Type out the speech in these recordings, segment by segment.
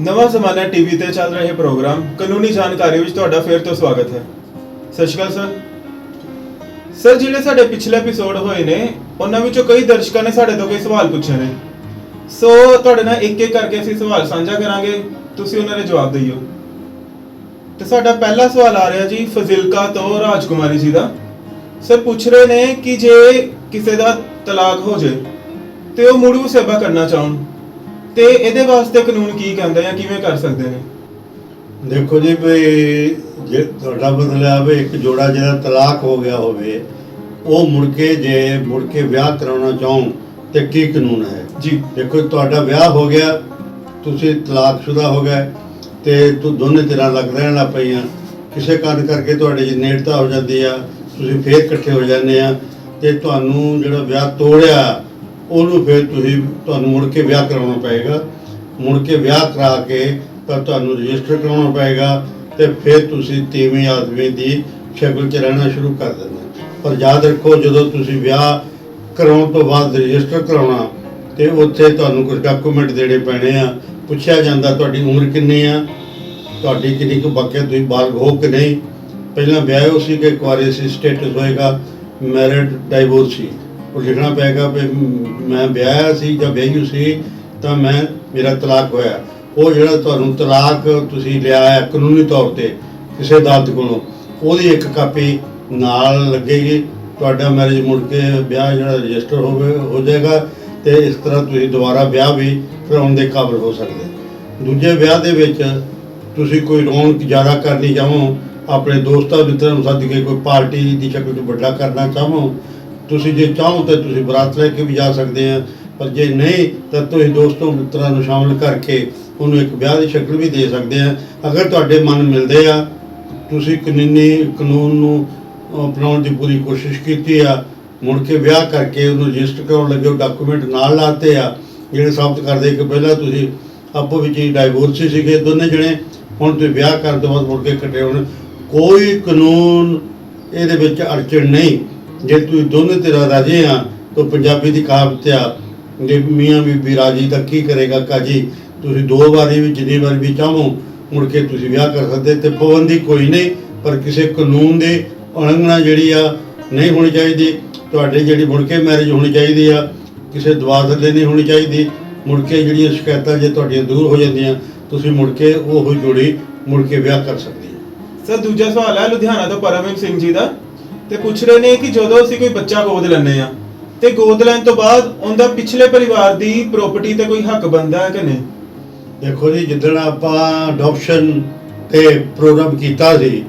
ਨਵਾਂ ਜ਼ਮਾਨਾ ਟੀਵੀ ਤੇ ਚੱਲ ਰਹੇ ਪ੍ਰੋਗਰਾਮ ਕਾਨੂੰਨੀ ਜਾਣਕਾਰੀ ਵਿੱਚ ਤੁਹਾਡਾ ਫਿਰ ਤੋਂ ਸਵਾਗਤ ਹੈ। ਸਤਿ ਸ਼੍ਰੀ ਅਕਾਲ ਸਰ। ਜਿਹੜੇ ਸਾਡੇ ਪਿਛਲੇ ਐਪੀਸੋਡ ਹੋਏ ਨੇ ਉਹਨਾਂ ਵਿੱਚੋਂ ਕਈ ਦਰਸ਼ਕਾਂ ਨੇ ਸਾਡੇ ਤੋਂ ਕੋਈ ਸਵਾਲ ਪੁੱਛੇ ਨੇ, ਸੋ ਤੁਹਾਡੇ ਨਾਲ ਇੱਕ ਇੱਕ ਕਰਕੇ ਅਸੀਂ ਸਵਾਲ ਸਾਂਝਾ ਕਰਾਂਗੇ, ਤੁਸੀਂ ਉਹਨਾਂ ਦੇ ਜਵਾਬ ਦਿਓ। ਤੇ ਸਾਡਾ ਪਹਿਲਾ ਸਵਾਲ ਆ ਰਿਹਾ ਜੀ ਫਜ਼ਿਲਕਾ ਤੋਂ ਰਾਜਕੁਮਾਰੀ ਜੀ ਦਾ। ਸਰ ਪੁੱਛ ਰਹੇ ਨੇ ਕਿ ਜੇ ਕਿਸੇ ਦਾ ਤਲਾਕ ਹੋ ਜਾਏ ਤੇ ਉਹ ਮੁੜ ਵਸੇਬਾ ਕਰਨਾ ਚਾਹਣ ਤੇ ਇਹਦੇ ਵਾਸਤੇ ਕਾਨੂੰਨ ਕੀ ਕਹਿੰਦਾ ਜਾਂ ਕਿਵੇਂ ਕਰ ਸਕਦੇ ਨੇ? ਦੇਖੋ ਜੀ ਵੀ ਜੇ ਤੁਹਾਡਾ ਮਤਲਬ ਹੈ ਇੱਕ ਜੋੜਾ ਜਿਹਦਾ ਤਲਾਕ ਹੋ ਗਿਆ ਹੋਵੇ ਉਹ ਮੁੜ ਕੇ ਵਿਆਹ ਕਰਾਉਣਾ ਚਾਹਣ ਤੇ ਕੀ ਕਾਨੂੰਨ ਹੈ ਜੀ? ਦੇਖੋ ਤੁਹਾਡਾ ਵਿਆਹ ਹੋ ਗਿਆ, ਤੁਸੀਂ ਤਲਾਕਸ਼ੁਦਾ ਹੋ ਗਏ ਤੇ ਦੋਨੇ ਧਿਰਾਂ ਲੱਗ ਰਹਿਣ ਲੱਗ ਪਈਆਂ, ਕਿਸੇ ਕਾਰਨ ਕਰਕੇ ਤੁਹਾਡੇ 'ਚ ਨੇੜਤਾ ਹੋ ਜਾਂਦੀ ਆ, ਤੁਸੀਂ ਫੇਰ ਇਕੱਠੇ ਹੋ ਜਾਂਦੇ ਆ ਤੇ ਤੁਹਾਨੂੰ ਜਿਹੜਾ ਵਿਆਹ ਤੋੜਿਆ ਉਹਨੂੰ ਫਿਰ ਤੁਹਾਨੂੰ ਮੁੜ ਕੇ ਵਿਆਹ ਕਰਾਉਣਾ ਪਏਗਾ। ਮੁੜ ਕੇ ਵਿਆਹ ਕਰਾ ਕੇ ਤਾਂ ਤੁਹਾਨੂੰ ਰਜਿਸਟਰ ਕਰਾਉਣਾ ਪਏਗਾ ਤੇ ਫਿਰ ਤੁਸੀਂ ਤੀਵੀਂ ਆਦਮੀ ਦੀ ਸ਼ਕਲ 'ਚ ਰਹਿਣਾ ਸ਼ੁਰੂ ਕਰ ਦੇਣਾ। ਪਰ ਯਾਦ ਰੱਖੋ ਜਦੋਂ ਤੁਸੀਂ ਵਿਆਹ ਕਰਾਉਣ ਤੋਂ ਬਾਅਦ ਰਜਿਸਟਰ ਕਰਾਉਣਾ ਤੇ ਉੱਥੇ ਤੁਹਾਨੂੰ ਕੁਝ ਡਾਕੂਮੈਂਟ ਦੇਣੇ ਪੈਣੇ ਆ। ਪੁੱਛਿਆ ਜਾਂਦਾ ਤੁਹਾਡੀ ਉਮਰ ਕਿੰਨੀ ਆ, ਤੁਹਾਡੀ ਕਿੰਨੀ ਕੁ ਬਾਕੀ ਤੁਸੀਂ ਬਾਲਗ ਹੋ ਕਿ ਨਹੀਂ, ਪਹਿਲਾਂ ਵਿਆਹ ਸੀ ਕਿ ਕੁਆਰੇ ਸੀ, ਸਟੇਟਸ ਹੋਏਗਾ ਮੈਰਿਡ ਡਾਈਵੋਰਸੀ, ਉਹ ਲਿਖਣਾ ਪਏਗਾ ਵੀ ਮੈਂ ਵਿਆਹਿਆ ਸੀ ਜਾਂ ਵਿਆਹੀ ਸੀ ਤਾਂ ਮੇਰਾ ਤਲਾਕ ਹੋਇਆ। ਉਹ ਜਿਹੜਾ ਤੁਹਾਨੂੰ ਤਲਾਕ ਤੁਸੀਂ ਲਿਆ ਹੈ ਕਾਨੂੰਨੀ ਤੌਰ ਤੇ ਕਿਸੇ ਅਦਾਲਤ ਕੋਲੋਂ, ਉਹਦੀ ਇੱਕ ਕਾਪੀ ਨਾਲ ਲੱਗੇਗੀ। ਤੁਹਾਡਾ ਮੈਰਿਜ ਮੁੜ ਕੇ ਵਿਆਹ ਜਿਹੜਾ ਰਜਿਸਟਰ ਹੋ ਜਾਏਗਾ ਤੇ ਇਸ ਤਰ੍ਹਾਂ ਤੁਸੀਂ ਦੁਬਾਰਾ ਵਿਆਹ ਵੀ ਕਰਾਉਣ ਦੇ ਕਾਬਲ ਹੋ ਸਕਦੇ। ਦੂਜੇ ਵਿਆਹ ਦੇ ਵਿੱਚ ਤੁਸੀਂ ਕੋਈ ਰੌਣਕ ਜ਼ਿਆਦਾ ਕਰਨੀ ਚਾਹੋ, ਆਪਣੇ ਦੋਸਤਾਂ ਮਿੱਤਰਾਂ ਨੂੰ ਸੱਦ ਕੇ ਕੋਈ ਪਾਰਟੀ ਦੀ ਸ਼ਕਲ 'ਚ ਵੱਡਾ ਕਰਨਾ ਚਾਹੋ, ਤੁਸੀਂ ਜੇ ਚਾਹੋ ਤਾਂ ਤੁਸੀਂ ਬਰਾਤ ਲੈ ਕੇ ਵੀ ਜਾ ਸਕਦੇ ਆ, ਪਰ ਜੇ ਨਹੀਂ ਤਾਂ ਤੁਸੀਂ ਦੋਸਤੋਂ ਮਿੱਤਰਾਂ ਨੂੰ ਸ਼ਾਮਲ ਕਰਕੇ ਉਹਨੂੰ ਇੱਕ ਵਿਆਹ ਦੀ ਸ਼ਕਲ ਵੀ ਦੇ ਸਕਦੇ ਆ। ਅਗਰ ਤੁਹਾਡੇ ਮਨ ਮਿਲਦੇ ਆ, ਤੁਸੀਂ ਕਾਨੂੰਨ ਨੂੰ ਅਪਣਾਉਣ ਦੀ ਪੂਰੀ ਕੋਸ਼ਿਸ਼ ਕੀਤੀ ਆ, ਮੁੜ ਕੇ ਵਿਆਹ ਕਰਕੇ ਉਹਨੂੰ ਰਜਿਸਟਰ ਕਰਾਉਣ ਲੱਗੇ, ਉਹ ਡਾਕੂਮੈਂਟ ਨਾਲ ਲਾਤੇ ਆ ਜਿਹੜੇ ਸਾਬਤ ਕਰਦੇ ਕਿ ਪਹਿਲਾਂ ਤੁਸੀਂ ਆਪੋ ਵਿੱਚ ਹੀ ਡਾਈਵੋਰਸੀ ਸੀਗੇ ਦੋਨੇ ਜਣੇ, ਹੁਣ ਤੁਸੀਂ ਵਿਆਹ ਕਰਨ ਤੋਂ ਬਾਅਦ ਮੁੜ ਕੇ ਇਕੱਠੇ ਹੋਣ, ਕੋਈ ਕਾਨੂੰਨ ਇਹਦੇ ਵਿੱਚ ਅੜਚਣ ਨਹੀਂ। ਜੇ ਤੁਸੀਂ ਦੋਨੇ ਧਿਰਾਂ ਰਾਜੀ ਆ ਤਾਂ ਪੰਜਾਬੀ ਦੀ ਕਹਾਵਤ ਆ ਜੇ ਮੀਆਂ ਬੀਬੀ ਰਾਜੀ ਤਾਂ ਕੀ ਕਰੇਗਾ ਕਾਜੀ। ਤੁਸੀਂ ਦੋ ਵਾਰੀ ਵੀ ਜਿੰਨੀ ਵਾਰੀ ਵੀ ਚਾਹੋ ਮੁੜ ਕੇ ਤੁਸੀਂ ਵਿਆਹ ਕਰ ਸਕਦੇ ਤੇ ਪਾਬੰਦੀ ਕੋਈ ਨਹੀਂ, ਪਰ ਕਿਸੇ ਕਾਨੂੰਨ ਦੀ ਉਲੰਘਣਾ ਜਿਹੜੀ ਆ ਨਹੀਂ ਹੋਣੀ ਚਾਹੀਦੀ। ਤੁਹਾਡੇ ਜਿਹੜੀ ਮੁੜ ਕੇ ਮੈਰਿਜ ਹੋਣੀ ਚਾਹੀਦੀ ਆ, ਕਿਸੇ ਦਬਾਅ ਥੱਲੇ ਨਹੀਂ ਹੋਣੀ ਚਾਹੀਦੀ। ਮੁੜ ਕੇ ਜਿਹੜੀਆਂ ਸ਼ਿਕਾਇਤਾਂ ਜੇ ਤੁਹਾਡੀਆਂ ਦੂਰ ਹੋ ਜਾਂਦੀਆਂ ਤੁਸੀਂ ਮੁੜ ਕੇ ਉਹ ਜੋੜੀ ਮੁੜ ਕੇ ਵਿਆਹ ਕਰ ਸਕਦੇ ਹੋ। ਸਰ ਦੂਜਾ ਸਵਾਲ ਹੈ ਲੁਧਿਆਣਾ ਤੋਂ ਪਰਮਵੀਰ ਸਿੰਘ ਜੀ ਦਾ, ਤੇ ਪੁੱਛ ਰਹੇ ਨੇ ਕਿ ਜਦੋਂ ਅਸੀਂ ਕੋਈ ਬੱਚਾ ਗੋਦ ਲੈਂਦੇ ਆ ਤੇ ਗੋਦ ਲੈਣ ਤੋਂ ਬਾਅਦ ਉਹਦਾ ਪਿਛਲੇ ਪਰਿਵਾਰ ਦੀ ਪ੍ਰਾਪਰਟੀ ਤੇ ਕੋਈ ਹੱਕ ਬਣਦਾ ਹੈ ਕਿ ਨਹੀਂ? ਦੇਖੋ ਜੀ ਜਿੱਦਣ ਆਪਾਂ ਅਡਾਪਸ਼ਨ ਤੇ ਪ੍ਰੋਗਰਾਮ ਕੀਤਾ ਸੀ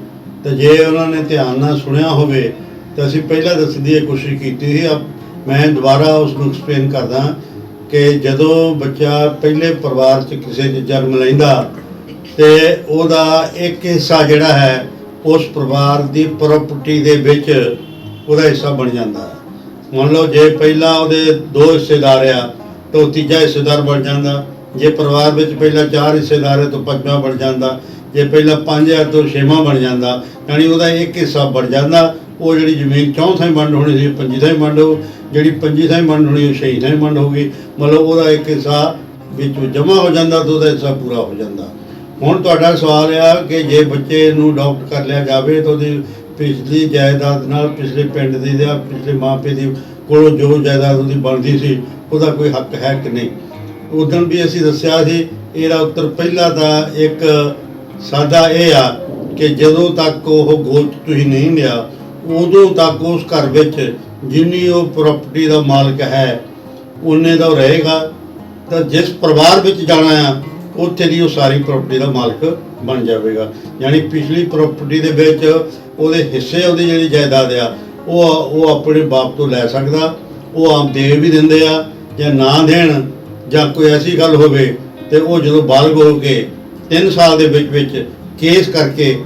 ਤੇ ਜੇ ਉਹਨਾਂ ਨੇ ਧਿਆਨ ਨਾਲ ਸੁਣਿਆ ਹੋਵੇ ਤਾਂ ਅਸੀਂ ਪਹਿਲਾਂ ਦੱਸਣ ਦੀ ਕੋਸ਼ਿਸ਼ ਕੀਤੀ ਸੀ। ਮੈਂ ਦੁਬਾਰਾ ਉਸ ਨੂੰ ਐਕਸਪਲੇਨ ਕਰਦਾ ਕਿ ਜਦੋਂ ਬੱਚਾ ਪਹਿਲੇ ਪਰਿਵਾਰ 'ਚ ਕਿਸੇ 'ਚ ਜਨਮ ਲੈਂਦਾ ਤੇ ਉਹਦਾ ਇੱਕ ਹਿੱਸਾ ਜਿਹੜਾ ਹੈ ਉਸ ਪਰਿਵਾਰ ਦੀ ਪ੍ਰਾਪਰਟੀ ਦੇ ਵਿੱਚ ਉਹਦਾ ਹਿੱਸਾ ਬਣ ਜਾਂਦਾ। ਮੰਨ ਲਓ ਜੇ ਪਹਿਲਾਂ ਉਹਦੇ 2 ਹਿੱਸੇਦਾਰ ਆ ਤਾਂ ਉਹ ਤੀਜਾ ਹਿੱਸੇਦਾਰ ਬਣ ਜਾਂਦਾ। ਜੇ ਪਰਿਵਾਰ ਵਿੱਚ ਪਹਿਲਾਂ 4 ਹਿੱਸੇਦਾਰ ਹੈ ਤਾਂ 5ਵਾਂ ਬਣ ਜਾਂਦਾ। ਜੇ ਪਹਿਲਾਂ 5 ਹੈ ਤਾਂ 6ਵਾਂ ਬਣ ਜਾਂਦਾ। ਯਾਨੀ ਉਹਦਾ ਇੱਕ ਹਿੱਸਾ ਬਣ ਜਾਂਦਾ। ਉਹ ਜਿਹੜੀ ਜ਼ਮੀਨ 4 ਥਾਂ ਵੰਡ ਹੋਣੀ ਸੀ 5 ਥਾਂ ਵੰਡ ਹੋ, ਜਿਹੜੀ 5 ਥਾਂ ਵੰਡ ਹੋਣੀ ਉਹ 6 ਥਾਂ ਵੰਡ ਹੋ ਗਈ। ਮਤਲਬ ਉਹਦਾ ਇੱਕ ਹਿੱਸਾ ਵਿੱਚ ਜਮ੍ਹਾਂ ਹੋ ਜਾਂਦਾ ਤਾਂ ਉਹਦਾ ਹਿੱਸਾ ਪੂਰਾ ਹੋ ਜਾਂਦਾ। ਹੁਣ ਤੁਹਾਡਾ ਸਵਾਲ ਆ ਕਿ ਜੇ ਬੱਚੇ ਨੂੰ ਅਡਾਪਟ ਕਰ ਲਿਆ ਜਾਵੇ ਤਾਂ ਉਹਦੀ ਪਿਛਲੀ ਜਾਇਦਾਦ ਨਾਲ ਪਿਛਲੇ ਪਿੰਡ ਦੀ ਜਾਂ ਪਿਛਲੇ ਮਾਪੇ ਦੀ ਕੋਲੋਂ ਜੋ ਜਾਇਦਾਦ ਉਹਦੀ ਬਣਦੀ ਸੀ ਉਹਦਾ ਕੋਈ ਹੱਕ ਹੈ ਕਿ ਨਹੀਂ। ਉਦੋਂ ਵੀ ਅਸੀਂ ਦੱਸਿਆ ਸੀ ਇਹਦਾ ਉੱਤਰ ਪਹਿਲਾ ਤਾਂ ਇੱਕ ਸਾਦਾ ਇਹ ਆ ਕਿ ਜਦੋਂ ਤੱਕ ਉਹ ਗੋਦ ਤੁਸੀਂ ਨਹੀਂ ਲਿਆ ਉਦੋਂ ਤੱਕ ਉਸ ਘਰ ਵਿੱਚ ਜਿੰਨੀ ਉਹ ਪ੍ਰਾਪਰਟੀ ਦਾ ਮਾਲਕ ਹੈ ਉਨੇ ਦਾ ਰਹੇਗਾ। ਤਾਂ ਜਿਸ ਪਰਿਵਾਰ ਵਿੱਚ ਜਾਣਾ ਆ ਉੱਥੇ ਦੀ ਉਹ ਸਾਰੀ ਪ੍ਰਾਪਰਟੀ ਦਾ ਮਾਲਕ ਬਣ ਜਾਵੇਗਾ। ਯਾਨੀ ਪਿਛਲੀ ਪ੍ਰਾਪਰਟੀ ਦੇ ਵਿੱਚ ਉਹਦੇ ਹਿੱਸੇ ਉਹਦੀ ਜਿਹੜੀ ਜਾਇਦਾਦ ਆ ਉਹ ਆਪਣੇ ਬਾਪ ਤੋਂ ਲੈ ਸਕਦਾ। ਉਹ ਆਪ ਦੇ ਵੀ ਦਿੰਦੇ ਆ ਜਾਂ ਨਾ ਦੇਣ ਜਾਂ ਕੋਈ ਐਸੀ ਗੱਲ ਹੋਵੇ ਤੇ ਉਹ ਜਦੋਂ ਬਾਲਗ ਹੋ ਕੇ 3 ਸਾਲ ਦੇ ਵਿੱਚ ਕੇਸ ਕਰਕੇ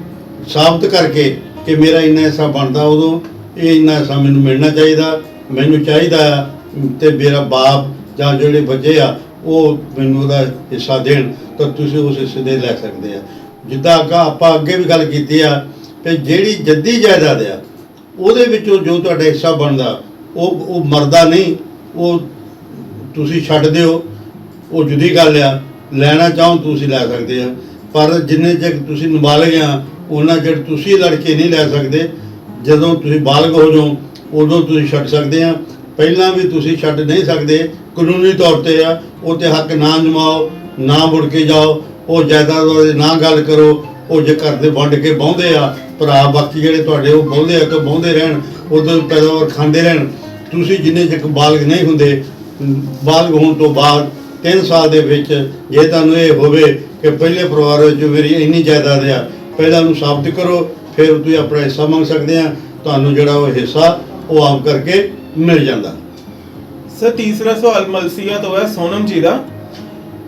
ਸਾਬਤ ਕਰਕੇ ਕਿ ਮੇਰਾ ਇੰਨਾ ਹਿੱਸਾ ਬਣਦਾ, ਉਦੋਂ ਇਹ ਇੰਨਾ ਹਿੱਸਾ ਮੈਨੂੰ ਮਿਲਣਾ ਚਾਹੀਦਾ, ਮੈਨੂੰ ਚਾਹੀਦਾ ਆ ਤੇ ਮੇਰਾ ਬਾਪ ਜਾਂ ਜਿਹੜੇ ਬੱਚੇ ਆ ਉਹ ਮੈਨੂੰ ਉਹਦਾ ਹਿੱਸਾ ਦੇਣ ਤਾਂ ਤੁਸੀਂ ਉਸ ਹਿੱਸੇ ਦੇ ਲੈ ਸਕਦੇ ਆ। ਜਿੱਦਾਂ ਆਪਾਂ ਅੱਗੇ ਵੀ ਗੱਲ ਕੀਤੀ ਆ ਕਿ ਜਿਹੜੀ ਜੱਦੀ ਜਾਇਦਾਦ ਆ ਉਹਦੇ ਵਿੱਚੋਂ ਜੋ ਤੁਹਾਡਾ ਹਿੱਸਾ ਬਣਦਾ ਉਹ ਮਰਦਾ ਨਹੀਂ, ਉਹ ਤੁਸੀਂ ਛੱਡ ਦਿਓ, ਉਹ ਜੁਦੀ ਗੱਲ ਆ। ਲੈਣਾ ਚਾਹੋ ਤੁਸੀਂ ਲੈ ਸਕਦੇ ਆ, ਪਰ ਜਿੰਨੇ ਚਿਰ ਤੁਸੀਂ ਨਾਬਾਲਗ ਆ ਉਹਨਾਂ ਚਿਰ ਤੁਸੀਂ ਲੜਕੇ ਨਹੀਂ ਲੈ ਸਕਦੇ। ਜਦੋਂ ਤੁਸੀਂ ਬਾਲਗ ਹੋ ਜਾਓ ਉਦੋਂ ਤੁਸੀਂ ਛੱਡ ਸਕਦੇ ਆ, ਪਹਿਲਾਂ ਵੀ ਤੁਸੀਂ ਛੱਡ ਨਹੀਂ ਸਕਦੇ। ਕਾਨੂੰਨੀ ਤੌਰ ਤੇ ਆ, ਉਹ ਤੇ ਹੱਕ ਨਾ ਜਮਾਓ, ਨਾ ਮੁੜ ਕੇ ਜਾਓ, ਉਹ ਜਾਇਦਾਦ ਬਾਰੇ ਨਾ ਗੱਲ ਕਰੋ। ਉਹ ਜੇ ਘਰ ਦੇ ਵੰਡ ਕੇ ਬਾਹੁੰਦੇ ਆ ਭਰਾ, ਬਾਕੀ ਜਿਹੜੇ ਤੁਹਾਡੇ ਉਹ ਬਾਹੁੰਦੇ ਆ ਤਾਂ ਬਾਹੁੰਦੇ ਰਹਿਣ, ਉਦੋਂ ਪੈਦਾਵਾਰ ਖਾਂਦੇ ਰਹਿਣ। ਤੁਸੀਂ ਜਿੰਨੇ ਚਿਰ ਬਾਲਗ ਨਹੀਂ ਹੁੰਦੇ, ਬਾਲਗ ਹੋਣ ਤੋਂ ਬਾਅਦ 3 ਸਾਲ ਦੇ ਵਿੱਚ ਜੇ ਤੁਹਾਨੂੰ ਇਹ ਹੋਵੇ ਕਿ ਪਹਿਲੇ ਪਰਿਵਾਰ ਵਿੱਚ ਮੇਰੀ ਇੰਨੀ ਜਾਇਦਾਦ ਆ, ਪਹਿਲਾਂ ਉਹਨੂੰ ਸਾਬਤ ਕਰੋ, ਫਿਰ ਤੁਸੀਂ ਆਪਣਾ ਹਿੱਸਾ ਮੰਗ ਸਕਦੇ ਆ। ਤੁਹਾਨੂੰ ਜਿਹੜਾ ਉਹ ਹਿੱਸਾ ਉਹ ਆਮ ਕਰਕੇ ਮਿਲ ਜਾਂਦਾ। ਸਰ ਤੀਸਰਾ ਸਵਾਲ ਮਲਸੀਆ ਤੋਂ ਹੈ, ਸੋਨਮ ਜੀ ਦਾ।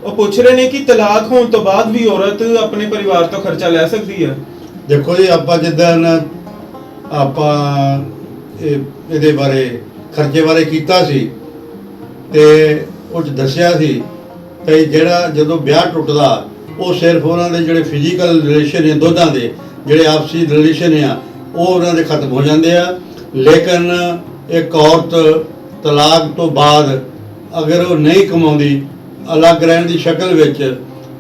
ਉਹ ਪੁੱਛ ਰਹੇ ਨੇ ਕਿ ਤਲਾਕ ਹੋਣ ਤੋਂ ਬਾਅਦ ਵੀ ਔਰਤ ਆਪਣੇ ਪਰਿਵਾਰ ਤੋਂ ਖਰਚਾ ਲੈ ਸਕਦੀ ਹੈ। ਦੇਖੋ ਜੀ, ਆਪਾਂ ਜਿੱਦਾਂ ਆਪਾਂ ਇਹਦੇ ਬਾਰੇ ਖਰਚੇ ਬਾਰੇ ਕੀਤਾ ਸੀ ਤੇ ਉਹ 'ਚ ਦੱਸਿਆ ਸੀ ਕਿ ਜਿਹੜਾ ਜਦੋਂ ਵਿਆਹ ਟੁੱਟਦਾ ਉਹ ਸਿਰਫ ਉਹਨਾਂ ਦੇ ਜਿਹੜੇ ਫਿਜ਼ੀਕਲ ਰਿਲੇਸ਼ਨ ਨੇ, ਦੋਨਾਂ ਦੇ ਜਿਹੜੇ ਆਪਸੀ ਰਿਲੇਸ਼ਨ ਆ, ਉਹ ਉਹਨਾਂ ਦੇ ਖਤਮ ਹੋ ਜਾਂਦੇ ਆ। ਲੇਕਿਨ ਇੱਕ ਔਰਤ ਤਲਾਕ ਤੋਂ ਬਾਅਦ ਅਗਰ ਉਹ ਨਹੀਂ ਕਮਾਉਂਦੀ, ਅਲੱਗ ਰਹਿਣ ਦੀ ਸ਼ਕਲ ਵਿੱਚ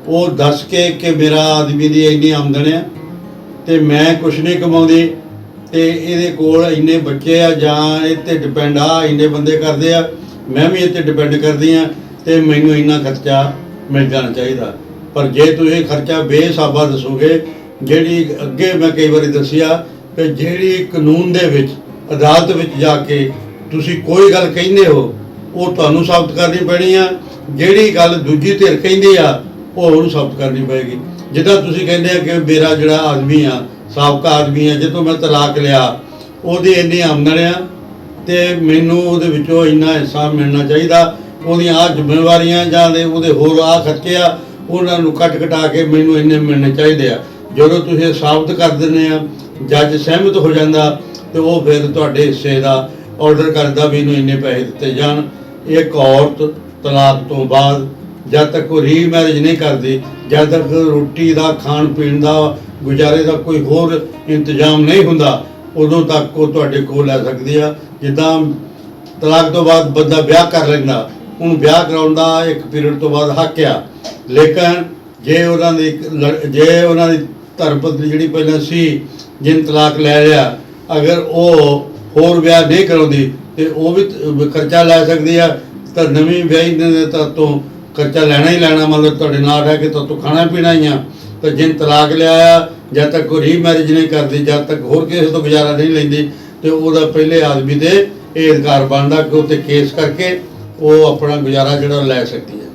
ਉਹ ਦੱਸ ਕੇ ਕਿ ਮੇਰਾ ਆਦਮੀ ਦੀ ਇੰਨੀ ਆਮਦਨ ਆ ਤੇ ਮੈਂ ਕੁਛ ਨਹੀਂ ਕਮਾਉਂਦੀ ਤੇ ਇਹਦੇ ਕੋਲ ਇੰਨੇ ਬੱਚੇ ਆ ਜਾਂ ਇਹ 'ਤੇ ਡਿਪੈਂਡ ਆ, ਇੰਨੇ ਬੰਦੇ ਕਰਦੇ ਆ, ਮੈਂ ਵੀ ਇਹ 'ਤੇ ਡਿਪੈਂਡ ਕਰਦੀ ਆ ਤੇ ਮੈਨੂੰ ਇੰਨਾ ਖਰਚਾ ਮਿਲ ਜਾਣਾ ਚਾਹੀਦਾ। ਪਰ ਜੇ ਤੁਸੀਂ ਖਰਚਾ ਬੇਹਿਸਾਬਾ ਦੱਸੋਗੇ, ਜਿਹੜੀ ਅੱਗੇ ਮੈਂ ਕਈ ਵਾਰੀ ਦੱਸਿਆ ਕਿ ਜਿਹੜੀ ਕਾਨੂੰਨ ਦੇ ਵਿੱਚ ਅਦਾਲਤ ਵਿੱਚ ਜਾ ਕੇ ਤੁਸੀਂ ਕੋਈ ਗੱਲ ਕਹਿੰਦੇ ਹੋ ਉਹ ਤੁਹਾਨੂੰ ਸਾਬਤ ਕਰਨੀ ਪੈਣੀ ਆ। ਜਿਹੜੀ ਗੱਲ ਦੂਜੀ ਧਿਰ ਕਹਿੰਦੀ ਆ ਉਹ ਉਹਨੂੰ ਸਾਬਤ ਕਰਨੀ ਪਏਗੀ। ਜਿੱਦਾਂ ਤੁਸੀਂ ਕਹਿੰਦੇ ਆ ਕਿ ਮੇਰਾ ਜਿਹੜਾ ਆਦਮੀ ਆ, ਸਾਬਕਾ ਆਦਮੀ ਆ, ਜਦੋਂ ਮੈਂ ਤਲਾਕ ਲਿਆ ਉਹਦੀ ਇੰਨੀ ਆਮਦਨ ਆ ਤੇ ਮੈਨੂੰ ਉਹਦੇ ਵਿੱਚੋਂ ਇੰਨਾ ਹਿੱਸਾ ਮਿਲਣਾ ਚਾਹੀਦਾ, ਉਹਦੀਆਂ ਆਹ ਜ਼ਿੰਮੇਵਾਰੀਆਂ ਜਾਂ ਉਹਦੇ ਹੋਰ ਆਹ ਖਰਚੇ ਆ ਉਹਨਾਂ ਨੂੰ ਕੱਟ ਕਟਾ ਕੇ ਮੈਨੂੰ ਇੰਨੇ ਮਿਲਣੇ ਚਾਹੀਦੇ ਆ। ਜਦੋਂ ਤੁਸੀਂ ਸਾਬਤ ਕਰ ਦਿੰਦੇ ਆ, ਜੱਜ ਸਹਿਮਤ ਹੋ ਜਾਂਦਾ ਤੇ ਉਹ ਫਿਰ ਤੁਹਾਡੇ ਹਿੱਸੇ ਦਾ ਆਰਡਰ ਕਰਦਾ ਵੀ ਇਹਨੂੰ ਇੰਨੇ ਪੈਸੇ ਦਿੱਤੇ ਜਾਣ। ਇੱਕ ਔਰਤ ਤਲਾਕ ਤੋਂ ਬਾਅਦ ਜਦ ਤੱਕ ਉਹ ਰੀਮੈਰਿਜ ਨਹੀਂ ਕਰਦੀ, ਜਦ ਤੱਕ ਰੋਟੀ ਦਾ, ਖਾਣ ਪੀਣ ਦਾ, ਗੁਜ਼ਾਰੇ ਦਾ ਕੋਈ ਹੋਰ ਇੰਤਜ਼ਾਮ ਨਹੀਂ ਹੁੰਦਾ, ਉਦੋਂ ਤੱਕ ਉਹ ਤੁਹਾਡੇ ਕੋਲ ਲੈ ਸਕਦੀ ਆ। ਜਿੱਦਾਂ ਤਲਾਕ ਤੋਂ ਬਾਅਦ ਬੰਦਾ ਵਿਆਹ ਕਰ ਲੈਂਦਾ, ਉਹਨੂੰ ਵਿਆਹ ਕਰਾਉਣ ਦਾ ਇੱਕ ਪੀਰੀਅਡ ਤੋਂ ਬਾਅਦ ਹੱਕ ਆ। ਲੇਕਿਨ ਜੇ ਉਹਨਾਂ ਦੀ ਧਰਮ ਪਤਨੀ ਜਿਹੜੀ ਪਹਿਲਾਂ ਸੀ ਜਿਹਨੇ ਤਲਾਕ ਲੈ ਲਿਆ, ਅਗਰ ਉਹ ਹੋਰ ਵਿਆਹ ਨਹੀਂ ਕਰਾਉਂਦੀ ਤੇ ਉਹ ਵੀ ਖਰਚਾ ਲੈ ਸਕਦੀ ਆ। ਤਾਂ ਨਵੀਂ ਵਿਆਹੀ ਨੇ ਤਾਂ ਤੋਂ ਖਰਚਾ ਲੈਣਾ ਹੀ ਲੈਣਾ, ਮਤਲਬ ਤੁਹਾਡੇ ਨਾਲ ਰਹਿ ਕੇ ਤਾਂ ਤੋਂ ਖਾਣਾ ਪੀਣਾ ਹੀ ਆ। ਤਾਂ ਜਿਹਨੇ ਤਲਾਕ ਲਿਆ, ਜਦ ਤੱਕ ਉਹ ਰੀਮੈਰਿਜ ਨਹੀਂ ਕਰਦੀ, ਜਦ ਤੱਕ ਹੋਰ ਕਿਸੇ ਤੋਂ ਗੁਜ਼ਾਰਾ ਨਹੀਂ ਲੈਂਦੀ, ਤੇ ਉਹਦਾ ਪਹਿਲੇ ਆਦਮੀ ਦੇ ਇਹ ਅਧਿਕਾਰ ਬਣਦਾ ਕਿ ਉੱਤੇ ਕੇਸ ਕਰਕੇ ਉਹ ਆਪਣਾ ਗੁਜ਼ਾਰਾ ਜਿਹੜਾ ਲੈ ਸਕਦੀ ਹੈ।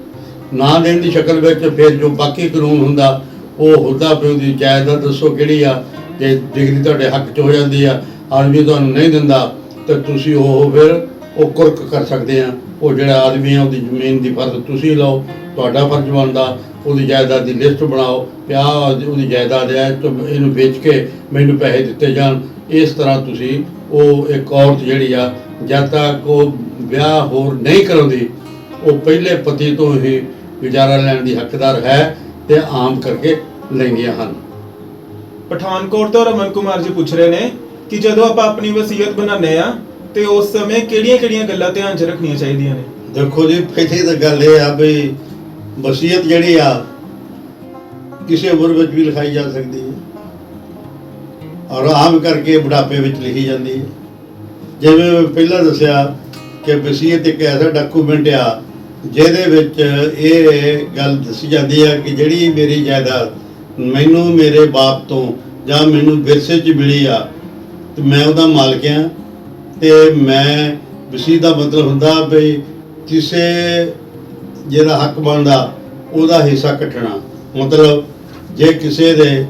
ਨਾ ਦੇਣ ਦੀ ਸ਼ਕਲ ਵਿੱਚ ਫਿਰ ਜੋ ਬਾਕੀ ਕਾਨੂੰਨ ਹੁੰਦਾ ਉਹ ਹੁੰਦਾ ਵੀ ਉਹਦੀ ਜਾਇਦਾਦ ਦੱਸੋ ਕਿਹੜੀ ਆ। ਜੇ ਡਿਗਰੀ ਤੁਹਾਡੇ ਹੱਕ 'ਚ ਹੋ ਜਾਂਦੀ ਆ, ਆਦਮੀ ਤੁਹਾਨੂੰ ਨਹੀਂ ਦਿੰਦਾ ਤਾਂ ਤੁਸੀਂ ਉਹ ਫਿਰ ਉਹ ਕੁਰਕ ਕਰ ਸਕਦੇ ਆ। ਉਹ ਜਿਹੜਾ ਆਦਮੀ ਆ ਉਹਦੀ ਜ਼ਮੀਨ ਦੀ ਫਰਜ਼ ਤੁਸੀਂ ਲਓ, ਤੁਹਾਡਾ ਫਰਜ਼ ਬਣਦਾ ਉਹਦੀ ਜਾਇਦਾਦ ਦੀ ਲਿਸਟ ਬਣਾਓ, ਪਿਆ ਉਹਦੀ ਜਾਇਦਾਦ ਹੈ ਤਾਂ ਇਹਨੂੰ ਵੇਚ ਕੇ ਮੈਨੂੰ ਪੈਸੇ ਦਿੱਤੇ ਜਾਣ। ਇਸ ਤਰ੍ਹਾਂ ਤੁਸੀਂ ਉਹ ਇੱਕ ਔਰਤ ਜਿਹੜੀ ਆ ਜਦ ਤੱਕ ਉਹ ਵਿਆਹ ਹੋਰ ਨਹੀਂ ਕਰਾਉਂਦੀ, ਉਹ ਪਹਿਲੇ ਪਤੀ ਤੋਂ ਹੀ ਗੁਜ਼ਾਰਾ ਲੈਣ ਦੀ ਹੱਕਦਾਰ ਹੈ ਤੇ ਆਮ ਕਰਕੇ ਲੈਂਦੀਆਂ ਹਨ। ਪਠਾਨਕੋਟ ਤੋਂ ਰਮਨ ਕੁਮਾਰ ਜੀ ਪੁੱਛ ਰਹੇ ਨੇ ਕਿ ਜਦੋਂ ਆਪਾਂ ਆਪਣੀ ਵਸੀਅਤ ਬਣਾਉਂਦੇ ਆ ਤੇ ਉਸ ਸਮੇਂ ਕਿਹੜੀਆਂ-ਕਿਹੜੀਆਂ ਗੱਲਾਂ ਧਿਆਨ 'ਚ ਰੱਖਣੀਆਂ ਚਾਹੀਦੀਆਂ ਨੇ? ਦੇਖੋ ਜੀ, ਪਹਿਲੀ ਤਾਂ ਗੱਲ ਇਹ ਆ ਵੀ ਵਸੀਅਤ ਜਿਹੜੀ ਆ ਕਿਸੇ ਉਮਰ ਵਿੱਚ ਵੀ ਲਿਖਾਈ ਜਾ ਸਕਦੀ ਹੈ ਔਰ ਆਮ ਕਰਕੇ ਬੁਢਾਪੇ ਵਿੱਚ ਲਿਖੀ ਜਾਂਦੀ ਹੈ। ਜਿਵੇਂ ਮੈਂ ਪਹਿਲਾਂ ਦੱਸਿਆ ਕਿ ਵਸੀਅਤ ਇੱਕ ਐਸਾ ਡਾਕੂਮੈਂਟ ਆ ਜਿਹਦੇ ਵਿੱਚ ਇਹ ਗੱਲ ਦੱਸੀ ਜਾਂਦੀ ਆ ਕਿ ਜਿਹੜੀ ਮੇਰੀ ਜਾਇਦਾਦ ਮੈਨੂੰ ਮੇਰੇ ਬਾਪ ਤੋਂ ਜਾਂ ਮੈਨੂੰ ਵਿਰਸੇ 'ਚ ਮਿਲੀ ਆ ਤੇ ਮੈਂ ਉਹਦਾ ਮਾਲਕ ਆ। ਤੇ ਮੈਂ ਵਸੀਅਤ ਦਾ ਮਤਲਬ ਹੁੰਦਾ ਵੀ ਕਿਸੇ ਜਿਹਦਾ ਹੱਕ ਬਣਦਾ ਉਹਦਾ ਹਿੱਸਾ ਕੱਟਣਾ। ਮਤਲਬ ਜੇ ਕਿਸੇ ਦੇ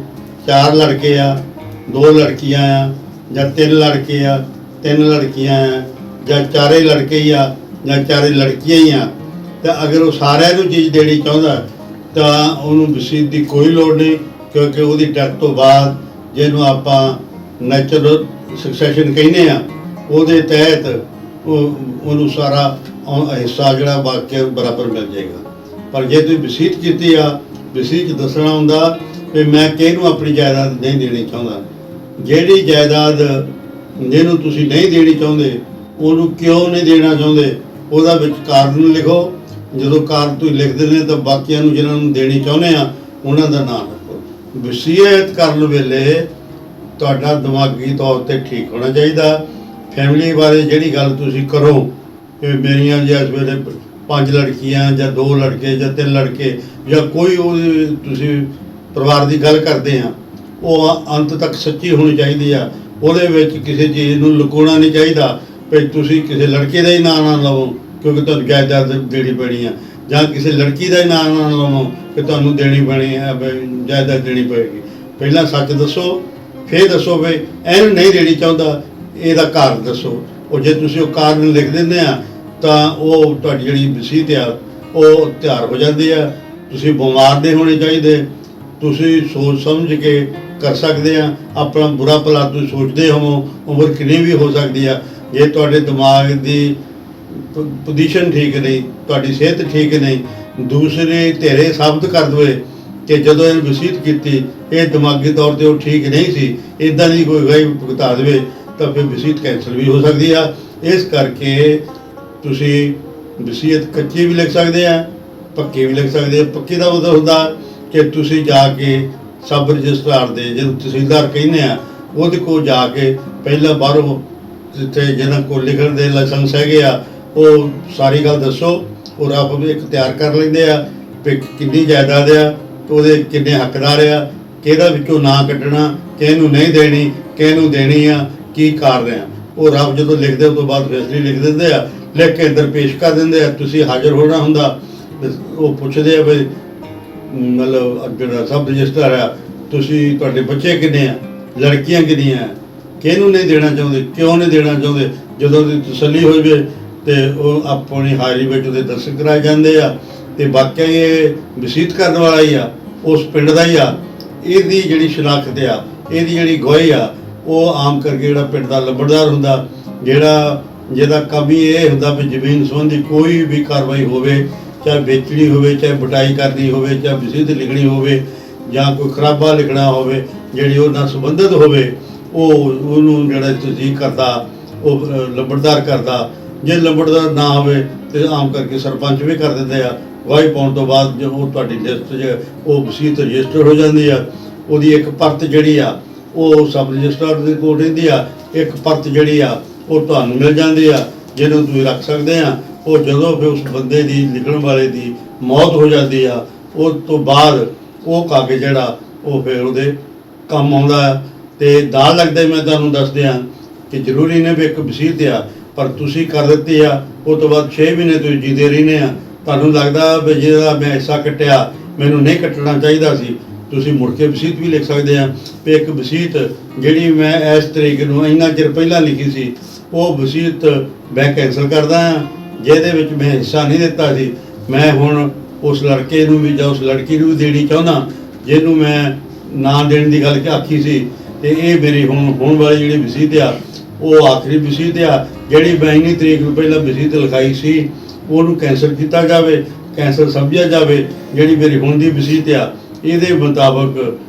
4 ਲੜਕੇ ਆ, 2 ਲੜਕੀਆਂ ਆ, ਜਾਂ 3 ਲੜਕੇ ਆ, 3 ਲੜਕੀਆਂ ਆ, ਜਾਂ 4 ਲੜਕੇ ਹੀ ਆ ਜਾਂ 4 ਲੜਕੀਆਂ ਹੀ ਆ, ਤਾਂ ਅਗਰ ਉਹ ਸਾਰਿਆਂ ਨੂੰ ਚੀਜ਼ ਦੇਣੀ ਚਾਹੁੰਦਾ ਤਾਂ ਉਹਨੂੰ ਵਸੀਅਤ ਦੀ ਕੋਈ ਲੋੜ ਨਹੀਂ, ਕਿਉਂਕਿ ਉਹਦੀ ਡੈਥ ਤੋਂ ਬਾਅਦ ਜਿਹਨੂੰ ਆਪਾਂ ਨੈਚੁਰਲ ਸਕਸੈਸ਼ਨ ਕਹਿੰਦੇ ਆ, ਉਹਦੇ ਤਹਿਤ ਉਹਨੂੰ ਸਾਰਾ ਹਿੱਸਾ ਜਿਹੜਾ ਬਾਕੀ ਬਰਾਬਰ ਮਿਲ ਜਾਏਗਾ। ਪਰ ਜੇ ਤੁਸੀਂ ਵਸੀਅਤ ਕੀਤੀ ਆ, ਵਸੀਅਤ 'ਚ ਦੱਸਣਾ ਹੁੰਦਾ ਵੀ ਮੈਂ ਕਿਹਨੂੰ ਆਪਣੀ ਜਾਇਦਾਦ ਨਹੀਂ ਦੇਣੀ ਚਾਹੁੰਦਾ। ਜਿਹੜੀ ਜਾਇਦਾਦ ਜਿਹਨੂੰ ਤੁਸੀਂ ਨਹੀਂ ਦੇਣੀ ਚਾਹੁੰਦੇ ਉਹਨੂੰ ਕਿਉਂ ਨਹੀਂ ਦੇਣਾ ਚਾਹੁੰਦੇ, ਉਹਦਾ ਵਿੱਚ ਕਾਰਨ ਲਿਖੋ ਜਦੋਂ ਕਾਰਡ ਤੁਸੀਂ ਲਿਖਦੇ ਨੇ ਤਾਂ ਬਾਕੀਆਂ ਨੂੰ ਜਿਹਨਾਂ ਨੂੰ ਦੇਣੀ ਚਾਹੁੰਦੇ ਆ ਉਹਨਾਂ ਦਾ ਨਾਮ ਰੱਖੋ। ਵਸੀਅਤ ਕਰਨ ਵੇਲੇ ਤੁਹਾਡਾ ਦਿਮਾਗੀ ਤੌਰ ਤੇ ਠੀਕ ਹੋਣਾ ਚਾਹੀਦਾ। ਫੈਮਿਲੀ ਬਾਰੇ ਜਿਹੜੀ ਗੱਲ ਤੁਸੀਂ ਕਰੋ ਕਿ ਮੇਰੀਆਂ ਜੇ ਇਸ ਵੇਲੇ 5 ਲੜਕੀਆਂ ਜਾਂ 2 ਲੜਕੇ ਜਾਂ 3 ਲੜਕੇ ਜਾਂ ਕੋਈ ਉਹ ਤੁਸੀਂ ਪਰਿਵਾਰ ਦੀ ਗੱਲ ਕਰਦੇ ਆ, ਉਹ ਅੰਤ ਤੱਕ ਸੱਚੀ ਹੋਣੀ ਚਾਹੀਦੀ ਆ। ਉਹਦੇ ਵਿੱਚ ਕਿਸੇ ਚੀਜ਼ ਨੂੰ ਲੁਕਾਉਣਾ ਨਹੀਂ ਚਾਹੀਦਾ ਵੀ ਤੁਸੀਂ ਕਿਸੇ ਲੜਕੇ ਦਾ ਹੀ ਨਾਂ ਨਾ ਲਵੋ ਕਿਉਂਕਿ ਤੁਹਾਨੂੰ ਜਾਇਦਾਦ ਦੇਣੀ ਪੈਣੀ ਆ, ਜਾਂ ਕਿਸੇ ਲੜਕੀ ਦਾ ਹੀ ਨਾਂ ਨਾ ਲਵੋ ਕਿ ਤੁਹਾਨੂੰ ਦੇਣੀ ਪੈਣੀ ਹੈ, ਜਾਇਦਾਦ ਦੇਣੀ ਪਏਗੀ। ਪਹਿਲਾਂ ਸੱਚ ਦੱਸੋ, ਫਿਰ ਦੱਸੋ ਵੀ ਇਹਨੂੰ ਨਹੀਂ ਦੇਣੀ ਚਾਹੁੰਦਾ, ਇਹਦਾ ਕਾਰਨ ਦੱਸੋ। ਉਹ ਜੇ ਤੁਸੀਂ ਉਹ ਕਾਰਨ ਲਿਖ ਦਿੰਦੇ ਆ ਤਾਂ ਉਹ ਤੁਹਾਡੀ ਜਿਹੜੀ ਵਸੀਅਤ ਆ ਉਹ ਤਿਆਰ ਹੋ ਜਾਂਦੀ ਆ। ਤੁਸੀਂ ਬਿਮਾਰ ਨਹੀਂ ਹੋਣੇ ਚਾਹੀਦੇ, ਤੁਸੀਂ ਸੋਚ ਸਮਝ ਕੇ ਕਰ ਸਕਦੇ ਆ। ਆਪਣਾ ਬੁਰਾ ਭਲਾ ਤੁਸੀਂ ਸੋਚਦੇ ਹੋ, ਉਮਰ ਕਿੰਨੀ ਵੀ ਹੋ ਸਕਦੀ ਆ। ਜੇ ਤੁਹਾਡੇ ਦਿਮਾਗ ਦੀ ਪੋਜੀਸ਼ਨ ਠੀਕ ਨਹੀਂ, ਤੁਹਾਡੀ ਸਿਹਤ ਠੀਕ ਨਹੀਂ, ਦੂਸਰੇ ਧਿਰੇ ਸਾਬਤ ਕਰ ਦੇਵੇ ਕਿ ਜਦੋਂ ਇਹ ਵਸੀਅਤ ਕੀਤੀ ਇਹ ਦਿਮਾਗੀ ਤੌਰ ਤੇ ਉਹ ਠੀਕ ਨਹੀਂ ਸੀ, ਇੱਦਾਂ ਦੀ ਕੋਈ ਗਵਾਹੀ ਭੁਗਤਾ ਦੇਵੇ ਤਾਂ ਫਿਰ ਵਸੀਅਤ ਕੈਂਸਲ ਵੀ ਹੋ ਸਕਦੀ ਆ। ਇਸ ਕਰਕੇ ਤੁਸੀਂ ਵਸੀਅਤ ਕੱਚੀ ਵੀ ਲਿਖ ਸਕਦੇ ਆ, ਪੱਕੀ ਵੀ ਲਿਖ ਸਕਦੇ ਆ। ਪੱਕੀ ਦਾ ਮਤਲਬ ਹੁੰਦਾ ਕਿ ਤੁਸੀਂ ਜਾ ਕੇ ਸਬ ਰਜਿਸਟਰਾਰ ਦੇ ਜਿਹਨੂੰ ਤਹਿਸੀਲਦਾਰ ਕਹਿੰਦੇ ਆ ਉਹਦੇ ਕੋਲ ਜਾ ਕੇ ਪਹਿਲਾਂ ਬਾਹਰੋਂ ਜਿੱਥੇ ਜਿਹਨਾਂ ਕੋਲ ਲਿਖਣ ਦੇ ਲਾਇਸੈਂਸ ਹੈਗੇ ਆ ਉਹ ਸਾਰੀ ਗੱਲ ਦੱਸੋ, ਔਰ ਆਪ ਵੀ ਇੱਕ ਤਿਆਰ ਕਰ ਲੈਂਦੇ ਆ ਵੀ ਕਿੰਨੀ ਜਾਇਦਾਦ ਆ, ਉਹਦੇ ਕਿੰਨੇ ਹੱਕਦਾਰ ਆ, ਕਿਹਦਾ ਵਿੱਚੋਂ ਨਾਂ ਕੱਢਣਾ, ਕਿਹਨੂੰ ਨਹੀਂ ਦੇਣੀ, ਕਿਹਨੂੰ ਦੇਣੀ ਆ, ਕੀ ਕਾਰਨ ਆ। ਉਹ ਰੱਬ ਜਦੋਂ ਲਿਖਦੇ ਉਸ ਤੋਂ ਬਾਅਦ ਫੈਸਲੇ ਲਿਖ ਦਿੰਦੇ ਆ, ਲਿਖ ਕੇ ਅੰਦਰ ਪੇਸ਼ ਕਰ ਦਿੰਦੇ ਆ। ਤੁਸੀਂ ਹਾਜ਼ਰ ਹੋਣਾ ਹੁੰਦਾ, ਉਹ ਪੁੱਛਦੇ ਆ ਵੀ ਮਤਲਬ ਜਿਹੜਾ ਸਬ ਰਜਿਸਟਰ ਆ ਤੁਸੀਂ ਤੁਹਾਡੇ ਬੱਚੇ ਕਿੰਨੇ ਆ, ਲੜਕੀਆਂ ਕਿੰਨੀਆਂ, ਕਿਹਨੂੰ ਨਹੀਂ ਦੇਣਾ ਚਾਹੁੰਦੇ, ਕਿਉਂ ਨਹੀਂ ਦੇਣਾ ਚਾਹੁੰਦੇ। ਜਦੋਂ ਦੀ ਤਸੱਲੀ ਹੋ ਜਾਵੇ ਤੇ ਉਹ ਆਪਣੀ ਹਾਜ਼ਰੀ ਵਿੱਚ ਉਹਦੇ ਦਰਸ਼ਨ ਕਰਾਏ ਜਾਂਦੇ ਆ ਤੇ ਵਾਕਿਆ ਇਹ ਵਸੀਅਤ ਕਰਨ ਵਾਲਾ ਹੀ ਆ, ਉਸ ਪਿੰਡ ਦਾ ਹੀ ਆ। ਇਹਦੀ ਜਿਹੜੀ ਸ਼ਨਾਖਤ ਆ, ਇਹਦੀ ਜਿਹੜੀ ਗਵਾਹੀ ਆ, ਉਹ ਆਮ ਕਰਕੇ ਜਿਹੜਾ ਪਿੰਡ ਦਾ ਲੰਬੜਦਾਰ ਹੁੰਦਾ, ਜਿਹਦਾ ਕੰਮ ਹੀ ਇਹ ਹੁੰਦਾ ਵੀ ਜ਼ਮੀਨ ਸੰਬੰਧੀ ਕੋਈ ਵੀ ਕਾਰਵਾਈ ਹੋਵੇ, ਚਾਹੇ ਵੇਚਣੀ ਹੋਵੇ, ਚਾਹੇ ਬਟਾਈ ਕਰਨੀ ਹੋਵੇ, ਚਾਹੇ ਵਸੀਅਤ ਲਿਖਣੀ ਹੋਵੇ ਜਾਂ ਕੋਈ ਖਰਾਬਾ ਲਿਖਣਾ ਹੋਵੇ ਜਿਹੜੀ ਉਹ ਨਾਲ ਸੰਬੰਧਿਤ ਹੋਵੇ, ਉਹਨੂੰ ਜਿਹੜਾ ਤਸਦੀਕ ਕਰਦਾ ਉਹ ਲੰਬੜਦਾਰ ਕਰਦਾ। ਜੇ ਲੰਬੜਦਾਰ ਨਾ ਹੋਵੇ ਤੇ ਆਮ ਕਰਕੇ ਸਰਪੰਚ ਵੀ ਕਰ ਦਿੰਦੇ ਆ। ਗਵਾਹੀ ਪਾਉਣ ਤੋਂ ਬਾਅਦ ਜੋ ਉਹ ਤੁਹਾਡੀ ਲਿਸਟ 'ਚ ਉਹ ਵਸੀਅਤ ਰਜਿਸਟਰ ਹੋ ਜਾਂਦੀ ਆ। ਉਹਦੀ ਇੱਕ ਪਰਤ ਜਿਹੜੀ ਆ ਉਹ ਸਬ ਰਜਿਸਟਰਾਰ ਦੇ ਕੋਲ ਰਹਿੰਦੀ ਆ, ਇੱਕ ਪਰਤ ਜਿਹੜੀ ਆ ਉਹ ਤੁਹਾਨੂੰ ਮਿਲ ਜਾਂਦੀ ਆ ਜਿਹਨੂੰ ਤੁਸੀਂ ਰੱਖ ਸਕਦੇ ਆ। ਉਹ ਜਦੋਂ ਫਿਰ ਉਸ ਬੰਦੇ ਦੀ ਲਿਖਣ ਵਾਲੇ ਦੀ ਮੌਤ ਹੋ ਜਾਂਦੀ ਆ, ਉਸ ਤੋਂ ਬਾਅਦ ਉਹ ਕਾਗਜ਼ ਜਿਹੜਾ ਉਹ ਫਿਰ ਉਹਦੇ ਕੰਮ ਆਉਂਦਾ ਆ। ਤੇ ਦਾਲ ਲੱਗਦਾ ਮੈਂ ਤੁਹਾਨੂੰ ਦੱਸ ਦਿਆਂ ਕਿ ਜ਼ਰੂਰੀ ਨੇ ਵੀ ਇੱਕ ਵਸੀਅਤ ਆ, ਪਰ ਤੁਸੀਂ ਕਰ ਦਿੱਤੀ ਆ, ਉਹ ਤੋਂ ਬਾਅਦ 6 ਮਹੀਨੇ ਤੁਸੀਂ ਜੀਦੇ ਰਹਿੰਦੇ ਆ। ਤੁਹਾਨੂੰ ਲੱਗਦਾ ਵੀ ਜਿਹੜਾ ਮੈਂ ਹਿੱਸਾ ਕੱਟਿਆ ਮੈਨੂੰ ਨਹੀਂ ਕੱਟਣਾ ਚਾਹੀਦਾ ਸੀ, ਤੁਸੀਂ ਮੁੜ ਕੇ ਵਸੀਅਤ ਵੀ ਲਿਖ ਸਕਦੇ ਆ ਵੀ ਇੱਕ ਵਸੀਅਤ ਜਿਹੜੀ ਮੈਂ ਇਸ ਤਰੀਕ ਨੂੰ ਇੰਨਾ ਚਿਰ ਪਹਿਲਾਂ ਲਿਖੀ ਸੀ ਉਹ ਵਸੀਅਤ ਮੈਂ ਕੈਂਸਲ ਕਰਦਾ ਹਾਂ, ਜਿਹਦੇ ਵਿੱਚ ਮੈਂ ਹਿੱਸਾ ਨਹੀਂ ਦਿੱਤਾ ਸੀ। ਮੈਂ ਹੁਣ ਉਸ ਲੜਕੇ ਨੂੰ ਵੀ ਜਾਂ ਉਸ ਲੜਕੀ ਨੂੰ ਵੀ ਦੇਣੀ ਚਾਹੁੰਦਾ ਜਿਹਨੂੰ ਮੈਂ ਨਾਂ ਦੇਣ ਦੀ ਗੱਲ ਆਖੀ ਸੀ। ਤੇ ਇਹ ਮੇਰੀ ਹੋਣ ਵਾਲੀ ਜਿਹੜੀ ਵਸੀਅਤ ਆ ਉਹ ਆਖਰੀ ਵਸੀਅਤ ਆ, ਜਿਹੜੀ ਮੈਂ ਇੰਨੀ ਤਰੀਕ ਨੂੰ ਪਹਿਲਾਂ ਵਸੀਅਤ ਲਿਖਾਈ ਸੀ ਉਹਨੂੰ ਕੈਂਸਲ ਕੀਤਾ ਜਾਵੇ, ਕੈਂਸਲ ਸਮਝਿਆ ਜਾਵੇ। ਜਿਹੜੀ ਮੇਰੀ ਹੁਣ ਦੀ ਵਸੀਅਤ ਆ ਇਹਦੇ ਮੁਤਾਬਕ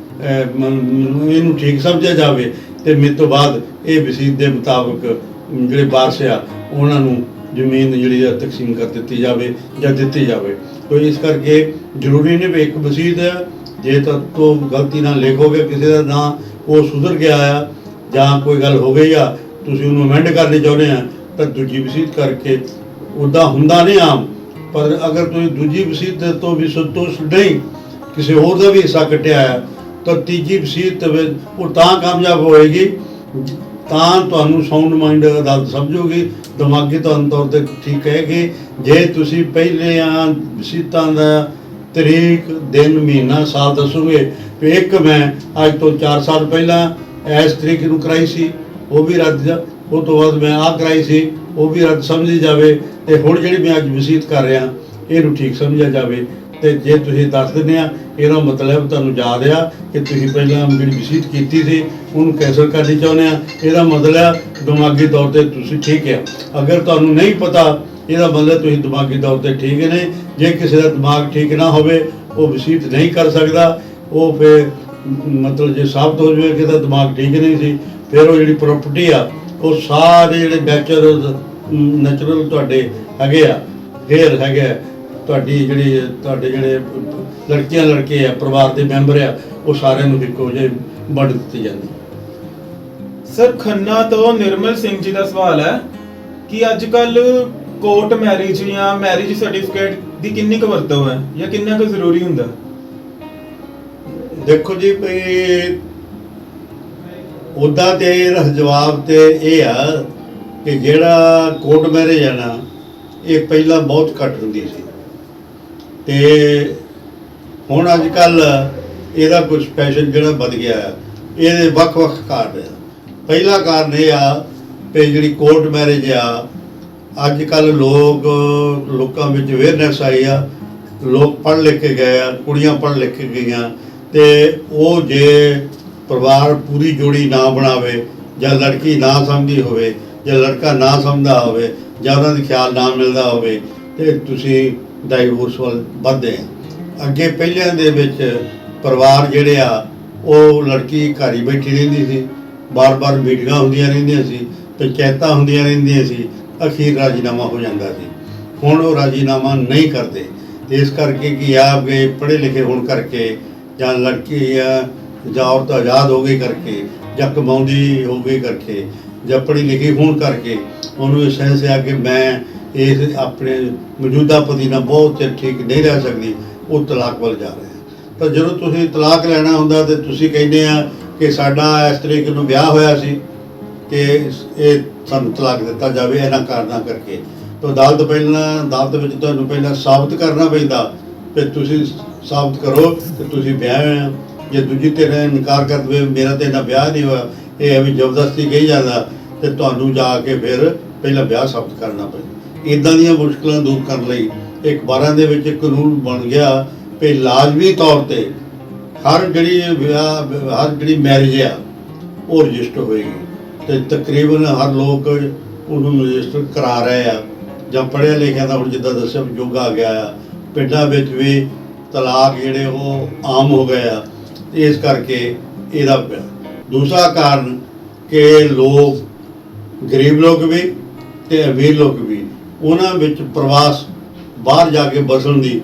ਇਹਨੂੰ ਠੀਕ ਸਮਝਿਆ ਜਾਵੇ ਤੇ ਮੇਰੇ ਤੋਂ ਬਾਅਦ ਇਹ ਵਸੀਅਤ ਦੇ ਮੁਤਾਬਕ ਜਿਹੜੇ ਵਾਰਸ ਆ ਉਹਨਾਂ ਨੂੰ ਜ਼ਮੀਨ ਜਿਹੜੀ ਆ ਤਕਸੀਮ ਕਰ ਦਿੱਤੀ ਜਾਵੇ ਜਾਂ ਦਿੱਤੀ ਜਾਵੇ। ਤੋ ਇਸ ਕਰਕੇ ਜ਼ਰੂਰੀ ਨਹੀਂ ਵੀ ਇੱਕ ਵਸੀਅਤ ਆ, ਜੇ ਤਾਂ ਤੋਂ ਗਲਤੀ ਨਾਲ ਲਿਖੋਗੇ ਕਿਸੇ ਦਾ ਨਾਂ ਉਹ ਸੁਧਰ ਗਿਆ ਆ ਜਾਂ ਕੋਈ ਗੱਲ ਹੋ ਗਈ ਆ ਤੁਸੀਂ ਉਹਨੂੰ ਅਮੈਂਡ ਕਰਨੀ ਚਾਹੁੰਦੇ ਆ ਤਾਂ ਦੂਜੀ ਵਸੀਅਤ ਕਰਕੇ ਉੱਦਾਂ ਹੁੰਦਾ ਨਹੀਂ ਆਮ। ਪਰ ਅਗਰ ਤੁਸੀਂ ਦੂਜੀ ਵਸੀਅਤ ਤੋਂ ਵੀ ਸੰਤੁਸ਼ਟ ਨਹੀਂ, ਕਿਸੇ ਹੋਰ ਦਾ ਵੀ ਹਿੱਸਾ ਕੱਟਿਆ ਆ ਤਾਂ ਤੀਜੀ ਵਸੀਅਤ ਉਹ ਤਾਂ ਕਾਮਯਾਬ ਹੋਏਗੀ ਤਾਂ ਤੁਹਾਨੂੰ ਸਾਊਂਡ ਮਾਈਂਡ ਅਦਾਲਤ ਸਮਝੋਗੀ, ਦਿਮਾਗੀ ਤੌਰ ਤੇ ਠੀਕ ਕਹੇਗੀ। ਜੇ ਤੁਸੀਂ ਪਹਿਲੇ ਵਸੀਅਤਾਂ ਦਾ ਤਰੀਕ, ਦਿਨ, ਮਹੀਨਾ, ਸਾਲ ਦੱਸੋਗੇ ਵੀ ਇੱਕ ਮੈਂ ਅੱਜ ਤੋਂ 4 ਸਾਲ ਪਹਿਲਾਂ ਇਸ ਤਰੀਕ ਨੂੰ ਕਰਾਈ ਸੀ ਉਹ ਵੀ ਰੱਦ, ਉਹ ਤੋਂ ਬਾਅਦ ਮੈਂ ਆਹ ਕਰਾਈ ਸੀ ਉਹ ਵੀ ਰੱਦ ਸਮਝੀ ਜਾਵੇ ਤੇ ਹੁਣ ਜਿਹੜੀ ਮੈਂ ਅੱਜ ਵਸੀਅਤ ਕਰ ਰਿਹਾ ਇਹਨੂੰ ਠੀਕ ਸਮਝਿਆ ਜਾਵੇ। ਤੇ ਜੇ ਤੁਸੀਂ ਦੱਸ ਦਿੰਦੇ ਆ ਇਹਦਾ ਮਤਲਬ ਤੁਹਾਨੂੰ ਯਾਦ ਆ ਕਿ ਤੁਸੀਂ ਪਹਿਲਾਂ ਜਿਹੜੀ ਵਸੀਅਤ ਕੀਤੀ ਸੀ ਉਹਨੂੰ ਕੈਂਸਲ ਕਰਨੀ ਚਾਹੁੰਦੇ ਆ, ਇਹਦਾ ਮਤਲਬ ਦਿਮਾਗੀ ਤੌਰ ਤੇ ਤੁਸੀਂ ਠੀਕ ਆ। ਅਗਰ ਤੁਹਾਨੂੰ ਨਹੀਂ ਪਤਾ ਇਹਦਾ ਮਤਲਬ ਤੁਸੀਂ ਦਿਮਾਗੀ ਤੌਰ ਤੇ ਠੀਕ ਨੇ। ਜੇ ਕਿਸੇ ਦਾ ਦਿਮਾਗ ਠੀਕ ਨਾ ਹੋਵੇ ਉਹ ਵਸੀਅਤ ਨਹੀਂ ਕਰ ਸਕਦਾ, ਉਹ ਫਿਰ ਮਤਲਬ ਜੇ ਸਾਬਤ ਹੋ ਜਾਵੇ ਕਿ ਇਹਦਾ ਦਿਮਾਗ ਠੀਕ ਨਹੀਂ ਸੀ ਫਿਰ ਉਹ ਜਿਹੜੀ ਪ੍ਰਾਪਰਟੀ ਆ ਉਹ ਸਾਰੇ ਜਿਹੜੇ ਨੈਚੁਰਲ ਤੁਹਾਡੇ ਹੈਗੇ ਆ, ਫੇਰ ਹੈਗੇ ਤੁਹਾਡੇ ਜਿਹੜੇ ਲੜਕੀਆਂ ਲੜਕੇ ਆ ਪਰਿਵਾਰ ਦੇ ਮੈਂਬਰ ਆ ਉਹ ਸਾਰਿਆਂ ਨੂੰ ਇੱਕੋ ਜਿਹੇ ਵੰਡ ਦਿੱਤੀ ਜਾਂਦੀ। ਸਰ ਖੰਨਾ ਤੋਂ ਨਿਰਮਲ ਸਿੰਘ ਜੀ ਦਾ ਸਵਾਲ ਹੈ ਕਿ ਅੱਜ ਕੱਲ ਕੋਰਟ ਮੈਰਿਜ ਜਾਂ ਮੈਰਿਜ ਸਰਟੀਫਿਕੇਟ ਦੀ ਕਿੰਨੀ ਕੁ ਵਰਤੋਂ ਹੈ ਜਾਂ ਕਿੰਨਾ ਕੁ ਜ਼ਰੂਰੀ ਹੁੰਦਾ? ਦੇਖੋ ਜੀ ਭਈ ਉੱਦਾਂ ਤੇ ਇਹਦਾ ਜਵਾਬ ਤੇ ਇਹ ਆ ਕਿ ਜਿਹੜਾ ਕੋਰਟ ਮੈਰਿਜ ਆ ਨਾ ਇਹ ਪਹਿਲਾਂ ਬਹੁਤ ਘੱਟ ਹੁੰਦੀ ਸੀ ਤੇ ਹੁਣ ਅੱਜ ਕੱਲ ਇਹਦਾ ਕੁਝ ਫੈਸ਼ਨ ਜਿਹੜਾ ਵੱਧ ਗਿਆ ਆ। ਇਹਦੇ ਵੱਖ-ਵੱਖ ਕਾਰਨ ਆ। ਪਹਿਲਾ ਕਾਰਨ ਇਹ ਆ ਕਿ ਜਿਹੜੀ ਕੋਰਟ ਮੈਰਿਜ ਆ ਅੱਜ ਕੱਲ ਲੋਕਾਂ ਵਿੱਚ ਅਵੇਅਰਨੈਸ ਆਈ ਆ, ਲੋਕ ਪੜ੍ਹ ਲਿਖ ਕੇ ਗਏ ਆ, ਕੁੜੀਆਂ ਪੜ੍ਹ ਲਿਖ ਕੇ ਗਈਆਂ ਤੇ ਉਹ ਜੇ ਪਰਿਵਾਰ ਪੂਰੀ ਜੋੜੀ ਨਾ ਬਣਾਵੇ ਜਾਂ ਲੜਕੀ ਨਾ ਸਮਝਦੀ ਹੋਵੇ ਜਾਂ ਲੜਕਾ ਨਾ ਸਮਝਦਾ ਹੋਵੇ ਜਾਂ ਉਹਨਾਂ ਦੇ ਖਿਆਲ ਨਾ ਮਿਲਦਾ ਹੋਵੇ ਤੇ ਤੁਸੀਂ ਡਾਈਵੋਰਸ ਵੱਲ ਵੱਧਦੇ ਆ। ਅੱਗੇ ਪਹਿਲਿਆਂ ਦੇ ਵਿੱਚ ਪਰਿਵਾਰ ਜਿਹੜੇ ਆ ਉਹ ਲੜਕੀ ਘਰ ਹੀ ਬੈਠੀ ਰਹਿੰਦੀ ਸੀ, ਬਾਰ-ਬਾਰ ਮੀਟਿੰਗਾਂ ਹੁੰਦੀਆਂ ਰਹਿੰਦੀਆਂ ਸੀ, ਪੰਚਾਇਤਾਂ ਹੁੰਦੀਆਂ ਰਹਿੰਦੀਆਂ ਸੀ, ਅਖੀਰ ਰਾਜੀਨਾਮਾ ਹੋ ਜਾਂਦਾ ਸੀ। ਹੁਣ ਉਹ ਰਾਜੀਨਾਮਾ ਨਹੀਂ ਕਰਦੇ ਤੇ ਇਸ ਕਰਕੇ ਕਿ ਆਪਕੇ ਪੜ੍ਹੇ ਲਿਖੇ ਹੋਣ ਕਰਕੇ ਜਾਂ ਲੜਕੀ ਜਾਂ ਔਰਤ ਆਜ਼ਾਦ ਹੋ ਗਈ ਕਰਕੇ ਜਾਂ ਕਮਾਉਂਦੀ ਹੋ ਗਈ ਕਰਕੇ ਜਾਂ ਪੜ੍ਹੀ ਲਿਖੀ ਹੋਣ ਕਰਕੇ ਉਹਨੂੰ ਇਹ ਸੈਂਸ ਆ ਕਿ ਮੈਂ ਇਸ ਆਪਣੇ ਮੌਜੂਦਾ ਪਤੀ ਨਾਲ ਬਹੁਤ ਚਿਰ ਠੀਕ ਨਹੀਂ ਰਹਿ ਸਕਦੀ, ਉਹ ਤਲਾਕ ਵੱਲ ਜਾ ਰਿਹਾ। ਤਾਂ ਜਦੋਂ ਤੁਸੀਂ ਤਲਾਕ ਲੈਣਾ ਹੁੰਦਾ ਤੇ ਤੁਸੀਂ ਕਹਿੰਦੇ ਆ ਕਿ ਸਾਡਾ ਇਸ ਤਰੀਕੇ ਨੂੰ ਵਿਆਹ ਹੋਇਆ ਸੀ ਕਿ ਇਹ ਸਾਨੂੰ ਤਲਾਕ ਦਿੱਤਾ ਜਾਵੇ ਇਹਨਾਂ ਕਾਰਨਾਂ ਕਰਕੇ। ਤਾਂ ਅਦਾਲਤ ਵਿੱਚ ਤੁਹਾਨੂੰ ਪਹਿਲਾਂ ਸਾਬਤ ਕਰਨਾ ਪੈਂਦਾ ਕਿ ਤੁਸੀਂ ਸਾਬਤ ਕਰੋ ਕਿ ਤੁਸੀਂ ਵਿਆਹ ਹੋਏ ਆ। ਜੇ ਦੂਜੀ ਧਿਰ ਇਨਕਾਰ ਕਰ ਦੇਵੇ ਮੇਰਾ ਤੇ ਨਾ ਵਿਆਹ ਨਹੀਂ ਹੋਇਆ, ਇਹ ਐਵੇਂ ਜ਼ਬਰਦਸਤੀ ਕਹੀ ਜਾਂਦਾ ਤੇ ਤੁਹਾਨੂੰ ਜਾ ਕੇ ਫਿਰ ਪਹਿਲਾਂ ਵਿਆਹ ਸਾਬਤ ਕਰਨਾ ਪੈਂਦਾ। ਇੱਦਾਂ ਦੀਆਂ ਮੁਸ਼ਕਲਾਂ ਦੂਰ ਕਰਨ ਲਈ ਇੱਕ 12 ਦੇ ਵਿੱਚ ਇੱਕ ਕਾਨੂੰਨ ਬਣ ਗਿਆ ਕਿ ਲਾਜ਼ਮੀ ਤੌਰ ਤੇ ਹਰ ਜਿਹੜੀ ਮੈਰਿਜ ਆ ਉਹ ਰਜਿਸਟਰ ਹੋਏਗੀ ਤੇ ਤਕਰੀਬਨ ਹਰ ਲੋਕ ਉਹਨੂੰ ਰਜਿਸਟਰ ਕਰਾ ਰਹੇ ਆ। ਜਾਂ ਪੜ੍ਹਿਆ ਲਿਖਿਆ ਦਾ ਹੁਣ ਜਿੱਦਾਂ ਦੱਸਿਆ ਯੁੱਗ ਆ ਗਿਆ ਆ, ਪਿੰਡਾਂ ਵਿੱਚ ਵੀ ਤਲਾਕ ਜਿਹੜੇ ਉਹ ਆਮ ਹੋ ਗਏ ਆ। ਇਸ ਕਰਕੇ ਇਹਦਾ ਦੂਸਰਾ ਕਾਰਨ ਕਿ ਲੋਕ ਗਰੀਬ ਲੋਕ ਵੀ ਤੇ ਅਮੀਰ ਲੋਕ ਵੀ ਉਹਨਾਂ ਵਿੱਚ ਪ੍ਰਵਾਸ ਬਾਹਰ ਜਾ ਕੇ ਬਸਣ ਦੀ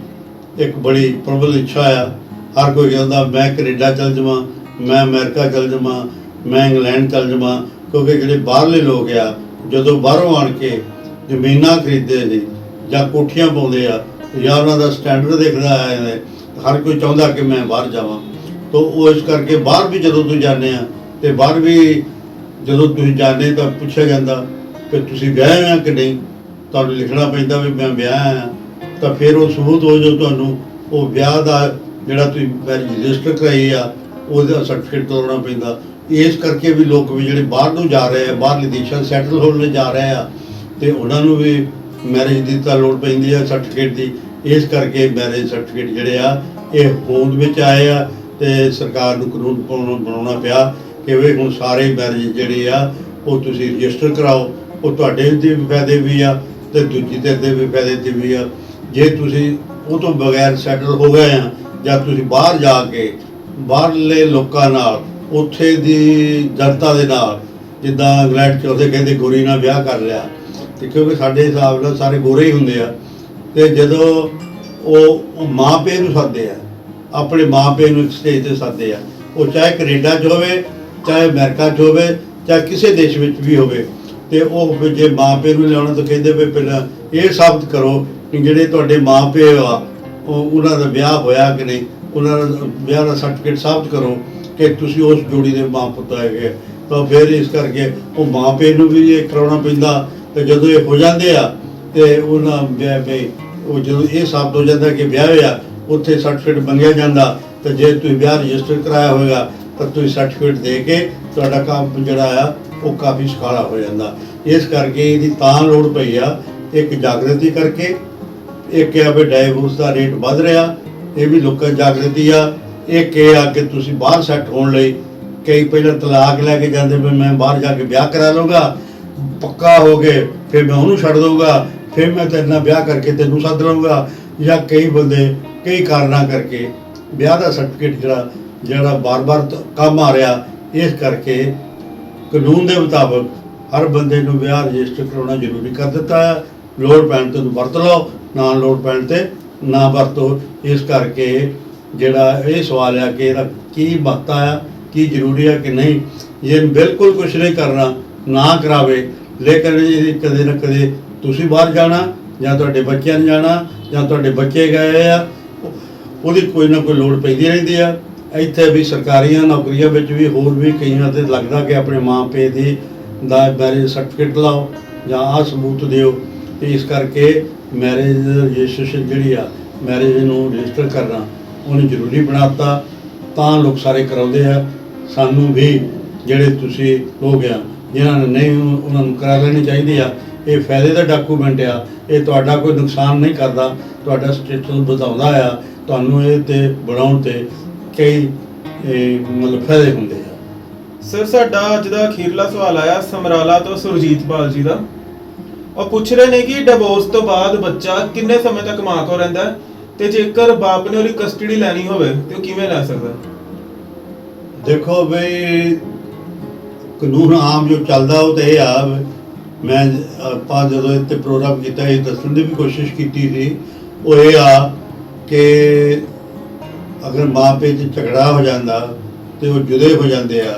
ਇੱਕ ਬੜੀ ਪ੍ਰਬਲ ਇੱਛਾ ਆ। ਹਰ ਕੋਈ ਕਹਿੰਦਾ ਮੈਂ ਕੈਨੇਡਾ ਚਲ ਜਾਵਾਂ, ਮੈਂ ਅਮਰੀਕਾ ਚਲ ਜਾਵਾਂ, ਮੈਂ ਇੰਗਲੈਂਡ ਚਲ ਜਾਵਾਂ, ਕਿਉਂਕਿ ਜਿਹੜੇ ਬਾਹਰਲੇ ਲੋਕ ਆ ਜਦੋਂ ਬਾਹਰੋਂ ਆਣ ਕੇ ਜ਼ਮੀਨਾਂ ਖਰੀਦਦੇ ਨੇ ਜਾਂ ਕੋਠੀਆਂ ਪਾਉਂਦੇ ਆ ਜਾਂ ਉਹਨਾਂ ਦਾ ਸਟੈਂਡਰਡ ਦੇਖਦਾ ਹੈ, ਹਰ ਕੋਈ ਚਾਹੁੰਦਾ ਕਿ ਮੈਂ ਬਾਹਰ ਜਾਵਾਂ। ਤਾਂ ਉਹ ਇਸ ਕਰਕੇ ਬਾਹਰ ਵੀ ਜਦੋਂ ਤੁਸੀਂ ਜਾਂਦੇ ਆ ਤੇ ਬਾਹਰ ਵੀ ਜਦੋਂ ਤੁਸੀਂ ਜਾਂਦੇ ਤਾਂ ਪੁੱਛਿਆ ਜਾਂਦਾ ਕਿ ਤੁਸੀਂ ਵਿਆਹੇ ਆ ਕਿ ਨਹੀਂ। ਤੁਹਾਨੂੰ ਲਿਖਣਾ ਪੈਂਦਾ ਵੀ ਮੈਂ ਵਿਆਹ ਆ, ਤਾਂ ਫਿਰ ਉਹ ਸਬੂਤ ਹੋ ਜੋ ਤੁਹਾਨੂੰ ਉਹ ਵਿਆਹ ਦਾ ਜਿਹੜਾ ਤੁਸੀਂ ਮੈਰਿਜ ਰਜਿਸਟਰ ਕਰਾਈ ਆ ਉਹਦਾ ਸਰਟੀਫਿਕੇਟ ਤੋੜਨਾ ਪੈਂਦਾ। ਇਸ ਕਰਕੇ ਵੀ ਲੋਕ ਵੀ ਜਿਹੜੇ ਬਾਹਰ ਨੂੰ ਜਾ ਰਹੇ ਆ, ਬਾਹਰਲੇ ਦੇਸ਼ਾਂ ਸੈਟਲ ਹੋਣ ਲਈ ਜਾ ਰਹੇ ਆ ਤੇ ਉਹਨਾਂ ਨੂੰ ਵੀ ਮੈਰਿਜ ਦੀ ਤਾਂ ਲੋੜ ਪੈਂਦੀ ਆ ਸਰਟੀਫਿਕੇਟ ਦੀ। ਇਸ ਕਰਕੇ ਮੈਰਿਜ ਸਰਟੀਫਿਕੇਟ ਜਿਹੜੇ ਆ ਇਹ ਹੋਂਦ ਵਿੱਚ ਆਏ ਆ ਤੇ ਸਰਕਾਰ ਨੂੰ ਕਾਨੂੰਨ ਬਣਾਉਣਾ ਪਿਆ ਕਿ ਵੀ ਹੁਣ ਸਾਰੇ ਮੈਰਿਜ ਜਿਹੜੇ ਆ ਉਹ ਤੁਸੀਂ ਰਜਿਸਟਰ ਕਰਾਓ। ਉਹ ਤੁਹਾਡੇ ਦੇ ਵੀ ਫਾਇਦੇ ਵੀ ਆ ਤੇ ਦੂਜੀ ਧਿਰ ਦੇ ਵੀ ਫਾਇਦੇ ਤੇ ਵੀ ਆ। ਜੇ ਤੁਸੀਂ ਉਹ ਤੋਂ ਬਗੈਰ ਸੈਟਲ ਹੋ ਗਏ ਆ ਜਾਂ ਤੁਸੀਂ ਬਾਹਰ ਜਾ ਕੇ ਬਾਹਰਲੇ ਲੋਕਾਂ ਨਾਲ ਉੱਥੇ ਦੀ ਜਨਤਾ ਦੇ ਨਾਲ, ਜਿੱਦਾਂ ਇੰਗਲੈਂਡ 'ਚ ਉਹਦੇ ਕਹਿੰਦੇ ਗੋਰੀ ਨਾਲ ਵਿਆਹ ਕਰ ਲਿਆ, ਤੇ ਕਿਉਂਕਿ ਸਾਡੇ ਹਿਸਾਬ ਨਾਲ ਸਾਰੇ ਗੋਰੇ ਹੀ ਹੁੰਦੇ ਆ। ਤੇ ਜਦੋਂ ਉਹ ਮਾਂ ਪਿਓ ਨੂੰ ਸੱਦਦੇ ਆ, ਆਪਣੇ ਮਾਂ ਪਿਓ ਨੂੰ ਇੱਕ ਸਟੇਜ 'ਤੇ ਸੱਦਦੇ ਆ, ਉਹ ਚਾਹੇ ਕੈਨੇਡਾ 'ਚ ਹੋਵੇ, ਚਾਹੇ ਅਮਰੀਕਾ 'ਚ ਹੋਵੇ, ਚਾਹੇ ਕਿਸੇ ਦੇਸ਼ ਵਿੱਚ ਵੀ ਹੋਵੇ, ਤੇ ਉਹ ਜੇ ਮਾਂ ਪਿਓ ਨੂੰ ਲਿਆਉਣਾ ਤਾਂ ਕਹਿੰਦੇ ਵੀ ਪਹਿਲਾਂ ਇਹ ਸਾਬਤ ਕਰੋ ਕਿ ਜਿਹੜੇ ਤੁਹਾਡੇ ਮਾਂ ਪਿਓ ਆ ਉਹਨਾਂ ਦਾ ਵਿਆਹ ਹੋਇਆ ਕਿ ਨਹੀਂ, ਉਹਨਾਂ ਦਾ ਵਿਆਹ ਦਾ ਸਰਟੀਫਿਕੇਟ ਸਾਬਤ ਕਰੋ ਕਿ ਤੁਸੀਂ ਉਸ ਜੋੜੀ ਦੇ ਮਾਂ ਪੁੱਤ ਹੈਗੇ। ਤਾਂ ਫਿਰ ਇਸ ਕਰਕੇ ਉਹ ਮਾਂ ਪਿਓ ਨੂੰ ਵੀ ਇਹ ਕਰਾਉਣਾ ਪੈਂਦਾ। ਤੇ ਜਦੋਂ ਇਹ ਹੋ ਜਾਂਦੇ ਆ ਤੇ ਉਹਨਾਂ ਉਹ ਜਦੋਂ ਇਹ ਸਾਬਤ ਹੋ ਜਾਂਦਾ ਕਿ ਵਿਆਹ ਹੋਇਆ, ਉੱਥੇ ਸਰਟੀਫਿਕੇਟ ਮੰਗਿਆ ਜਾਂਦਾ। ਤੇ ਜੇ ਤੁਸੀਂ ਵਿਆਹ ਰਜਿਸਟਰ ਕਰਾਇਆ ਹੋਵੇਗਾ ਤਾਂ ਤੁਸੀਂ ਸਰਟੀਫਿਕੇਟ ਦੇ ਕੇ ਤੁਹਾਡਾ ਕੰਮ ਜਿਹੜਾ ਆ ਉਹ ਕਾਫੀ ਸੁਖਾਲਾ ਹੋ ਜਾਂਦਾ। ਇਸ ਕਰਕੇ ਇਹਦੀ ਤਾਂ ਲੋੜ ਪਈ ਆ, ਇੱਕ ਜਾਗਰਤੀ ਕਰਕੇ। ਇੱਕ ਆ ਵੀ ਡਾਈਵੋਰਸ ਦਾ ਰੇਟ ਵੱਧ ਰਿਹਾ, ਇਹ ਵੀ ਲੋਕਾਂ ਦੀ ਜਾਗਰਤੀ ਆ। ਇੱਕ ਇਹ ਆ ਕਿ ਤੁਸੀਂ ਬਾਹਰ ਸੈੱਟ ਹੋਣ ਲਈ ਕਈ ਪਹਿਲਾਂ ਤਲਾਕ ਲੈ ਕੇ ਜਾਂਦੇ ਵੀ ਮੈਂ ਬਾਹਰ ਜਾ ਕੇ ਵਿਆਹ ਕਰਾ ਲਊਂਗਾ, ਪੱਕਾ ਹੋ ਗਏ ਫਿਰ ਮੈਂ ਉਹਨੂੰ ਛੱਡ ਦਊਂਗਾ, ਫਿਰ ਮੈਂ ਤੇਰੇ ਨਾਲ ਵਿਆਹ ਕਰਕੇ ਤੈਨੂੰ ਸੱਦ ਲਊਂਗਾ। ਜਾਂ ਕਈ ਬੰਦੇ ਕਈ ਕਾਰਨਾਂ ਕਰਕੇ ਵਿਆਹ ਦਾ ਸਰਟੀਫਿਕੇਟ ਜਿਹੜਾ ਬਾਰ-ਬਾਰ ਕੰਮ ਆ ਰਿਹਾ। ਇਸ ਕਰਕੇ ਕਾਨੂੰਨ ਦੇ ਮੁਤਾਬਕ ਹਰ ਬੰਦੇ ਨੂੰ ਵਿਆਹ ਰਜਿਸਟਰ ਕਰਾਉਣਾ ਜ਼ਰੂਰੀ ਕਰ ਦਿੱਤਾ ਹੈ। ਲੋੜ ਪੈਣ ਤੇ ਵਰਤ ਲਓ, ਨਾ ਲੋੜ ਪੈਣ ਤੇ ਨਾ ਵਰਤੋ। ਇਸ ਕਰਕੇ ਜਿਹੜਾ ਇਹ ਸਵਾਲ ਆ ਕਿ ਇਹਦਾ ਕੀ ਮਹੱਤਤਾ ਆ, ਕੀ ਜ਼ਰੂਰੀ ਆ ਕਿ ਨਹੀਂ, ਇਹ ਬਿਲਕੁਲ ਕੁਛ ਨਹੀਂ ਕਰਨਾ, ਨਾ ਕਰਾਵੇ। ਲੇਕਿਨ ਇਹ ਕਦੇ ਨਾ ਕਦੇ ਤੁਸੀਂ ਬਾਹਰ ਜਾਣਾ ਜਾਂ ਤੁਹਾਡੇ ਬੱਚਿਆਂ ਨੇ ਜਾਣਾ ਜਾਂ ਤੁਹਾਡੇ ਬੱਚੇ ਗਏ ਆ, ਉਹਦੀ ਕੋਈ ਨਾ ਕੋਈ ਲੋੜ ਪੈਂਦੀ ਰਹਿੰਦੀ ਆ। ਇੱਥੇ ਵੀ ਸਰਕਾਰੀਆਂ ਨੌਕਰੀਆਂ ਵਿੱਚ ਵੀ ਹੋਰ ਵੀ ਕਈਆਂ ਤੇ ਲੱਗਦਾ ਕਿ ਆਪਣੇ ਮਾਂ ਪਿਓ ਦੀ ਦਾ ਮੈਰਿਜ ਸਰਟੀਫਿਕੇਟ ਲਾਓ ਜਾਂ ਆਹ ਸਬੂਤ ਦਿਓ। ਤੇ ਇਸ ਕਰਕੇ ਮੈਰਿਜ ਰਜਿਸਟ੍ਰੇਸ਼ਨ ਜਿਹੜੀ ਆ, ਮੈਰਿਜ ਨੂੰ ਰਜਿਸਟਰ ਕਰਨਾ ਉਹਨੂੰ ਜ਼ਰੂਰੀ ਬਣਾਤਾ, ਤਾਂ ਲੋਕ ਸਾਰੇ ਕਰਾਉਂਦੇ ਆ। ਸਾਨੂੰ ਵੀ ਜਿਹੜੇ ਤੁਸੀਂ ਲੋਕ ਆ ਜਿਨ੍ਹਾਂ ਨੇ ਨਹੀਂ ਉਹਨਾਂ ਨੂੰ ਕਰਾ ਲੈਣੀ ਚਾਹੀਦੀ ਆ। ਇਹ ਫਾਇਦੇ ਦਾ ਡਾਕੂਮੈਂਟ ਆ, ਇਹ ਤੁਹਾਡਾ ਕੋਈ ਨੁਕਸਾਨ ਨਹੀਂ ਕਰਦਾ, ਤੁਹਾਡਾ ਸਟੇਟਸ ਵਧਾਉਂਦਾ ਆ। ਤੁਹਾਨੂੰ ਇਹ ਤੇ ਬਣਾਉਣ ਤੇ ਕਈ ਮਤਲਬ ਫਾਇਦੇ ਹੁੰਦੇ ਆ। ਸਰ ਸਾਡਾ ਅੱਜ ਦਾ ਅਖੀਰਲਾ ਸਵਾਲ ਆਇਆ ਸਮਰਾਲਾ ਤੋਂ ਸੁਰਜੀਤਪਾਲ ਜੀ ਦਾ। ਉਹ ਪੁੱਛ ਰਹੇ ਨੇ ਕਿ ਡਿਵੋਰਸ ਤੋਂ ਬਾਅਦ ਬੱਚਾ ਕਿੰਨੇ ਸਮੇਂ ਤੱਕ ਮਾਂ ਕੋਲ ਰਹਿੰਦਾ ਹੈ ਤੇ ਜੇਕਰ ਬਾਪ ਨੇ ਉਹਦੀ ਕਸਟਡੀ ਲੈਣੀ ਹੋਵੇ ਤੇ ਉਹ ਕਿਵੇਂ ਲੈ ਸਕਦਾ? ਦੇਖੋ ਬਈ, ਕਾਨੂੰਨ ਆਮ ਜੋ ਚੱਲਦਾ ਉਹ ਤਾਂ ਇਹ ਆ, ਮੈਂ ਆਪਾਂ ਜਦੋਂ ਇੱਥੇ ਪ੍ਰੋਗਰਾਮ ਕੀਤਾ ਇਹ ਦੱਸਣ ਦੀ ਵੀ ਕੋਸ਼ਿਸ਼ ਕੀਤੀ ਸੀ, ਉਹ ਇਹ ਆ ਕਿ ਅਗਰ ਮਾਂ ਪਿਓ 'ਚ ਝਗੜਾ ਹੋ ਜਾਂਦਾ ਤੇ ਉਹ ਜੁਦੇ ਹੋ ਜਾਂਦੇ ਆ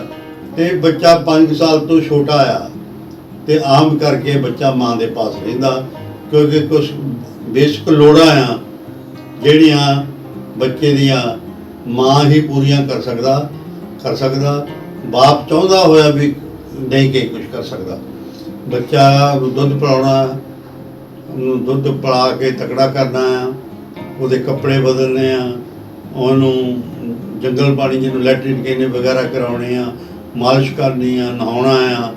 ਤੇ ਬੱਚਾ 5 ਸਾਲ ਤੋਂ ਛੋਟਾ ਆ ਤੇ ਆਮ ਕਰਕੇ ਬੱਚਾ ਮਾਂ ਦੇ ਪਾਸ ਰਹਿੰਦਾ, ਕਿਉਂਕਿ ਕੁਝ ਬੇਸਿਕ ਲੋੜਾਂ ਆ ਜਿਹੜੀਆਂ ਬੱਚੇ ਦੀਆਂ ਮਾਂ ਹੀ ਪੂਰੀਆਂ ਕਰ ਸਕਦਾ। ਬਾਪ ਚਾਹੁੰਦਾ ਹੋਇਆ ਵੀ ਨਹੀਂ ਕਿ ਕੁਝ ਕਰ ਸਕਦਾ। ਬੱਚਾ ਨੂੰ ਦੁੱਧ ਪਿਲਾਉਣਾ, ਉਹਨੂੰ ਦੁੱਧ ਪਿਲਾ ਕੇ ਤਕੜਾ ਕਰਨਾ ਆ, ਉਹਦੇ ਕੱਪੜੇ ਬਦਲਣੇ ਆ, ਉਹਨੂੰ ਜੰਗਲ ਪਾਣੀ ਜਿਹਨੂੰ ਲੈਟਰਿਨ ਕਹਿੰਦੇ ਵਗੈਰਾ ਕਰਾਉਣੇ ਆ, ਮਾਲਿਸ਼ ਕਰਨੀ ਆ, ਨਹਾਉਣਾ ਆ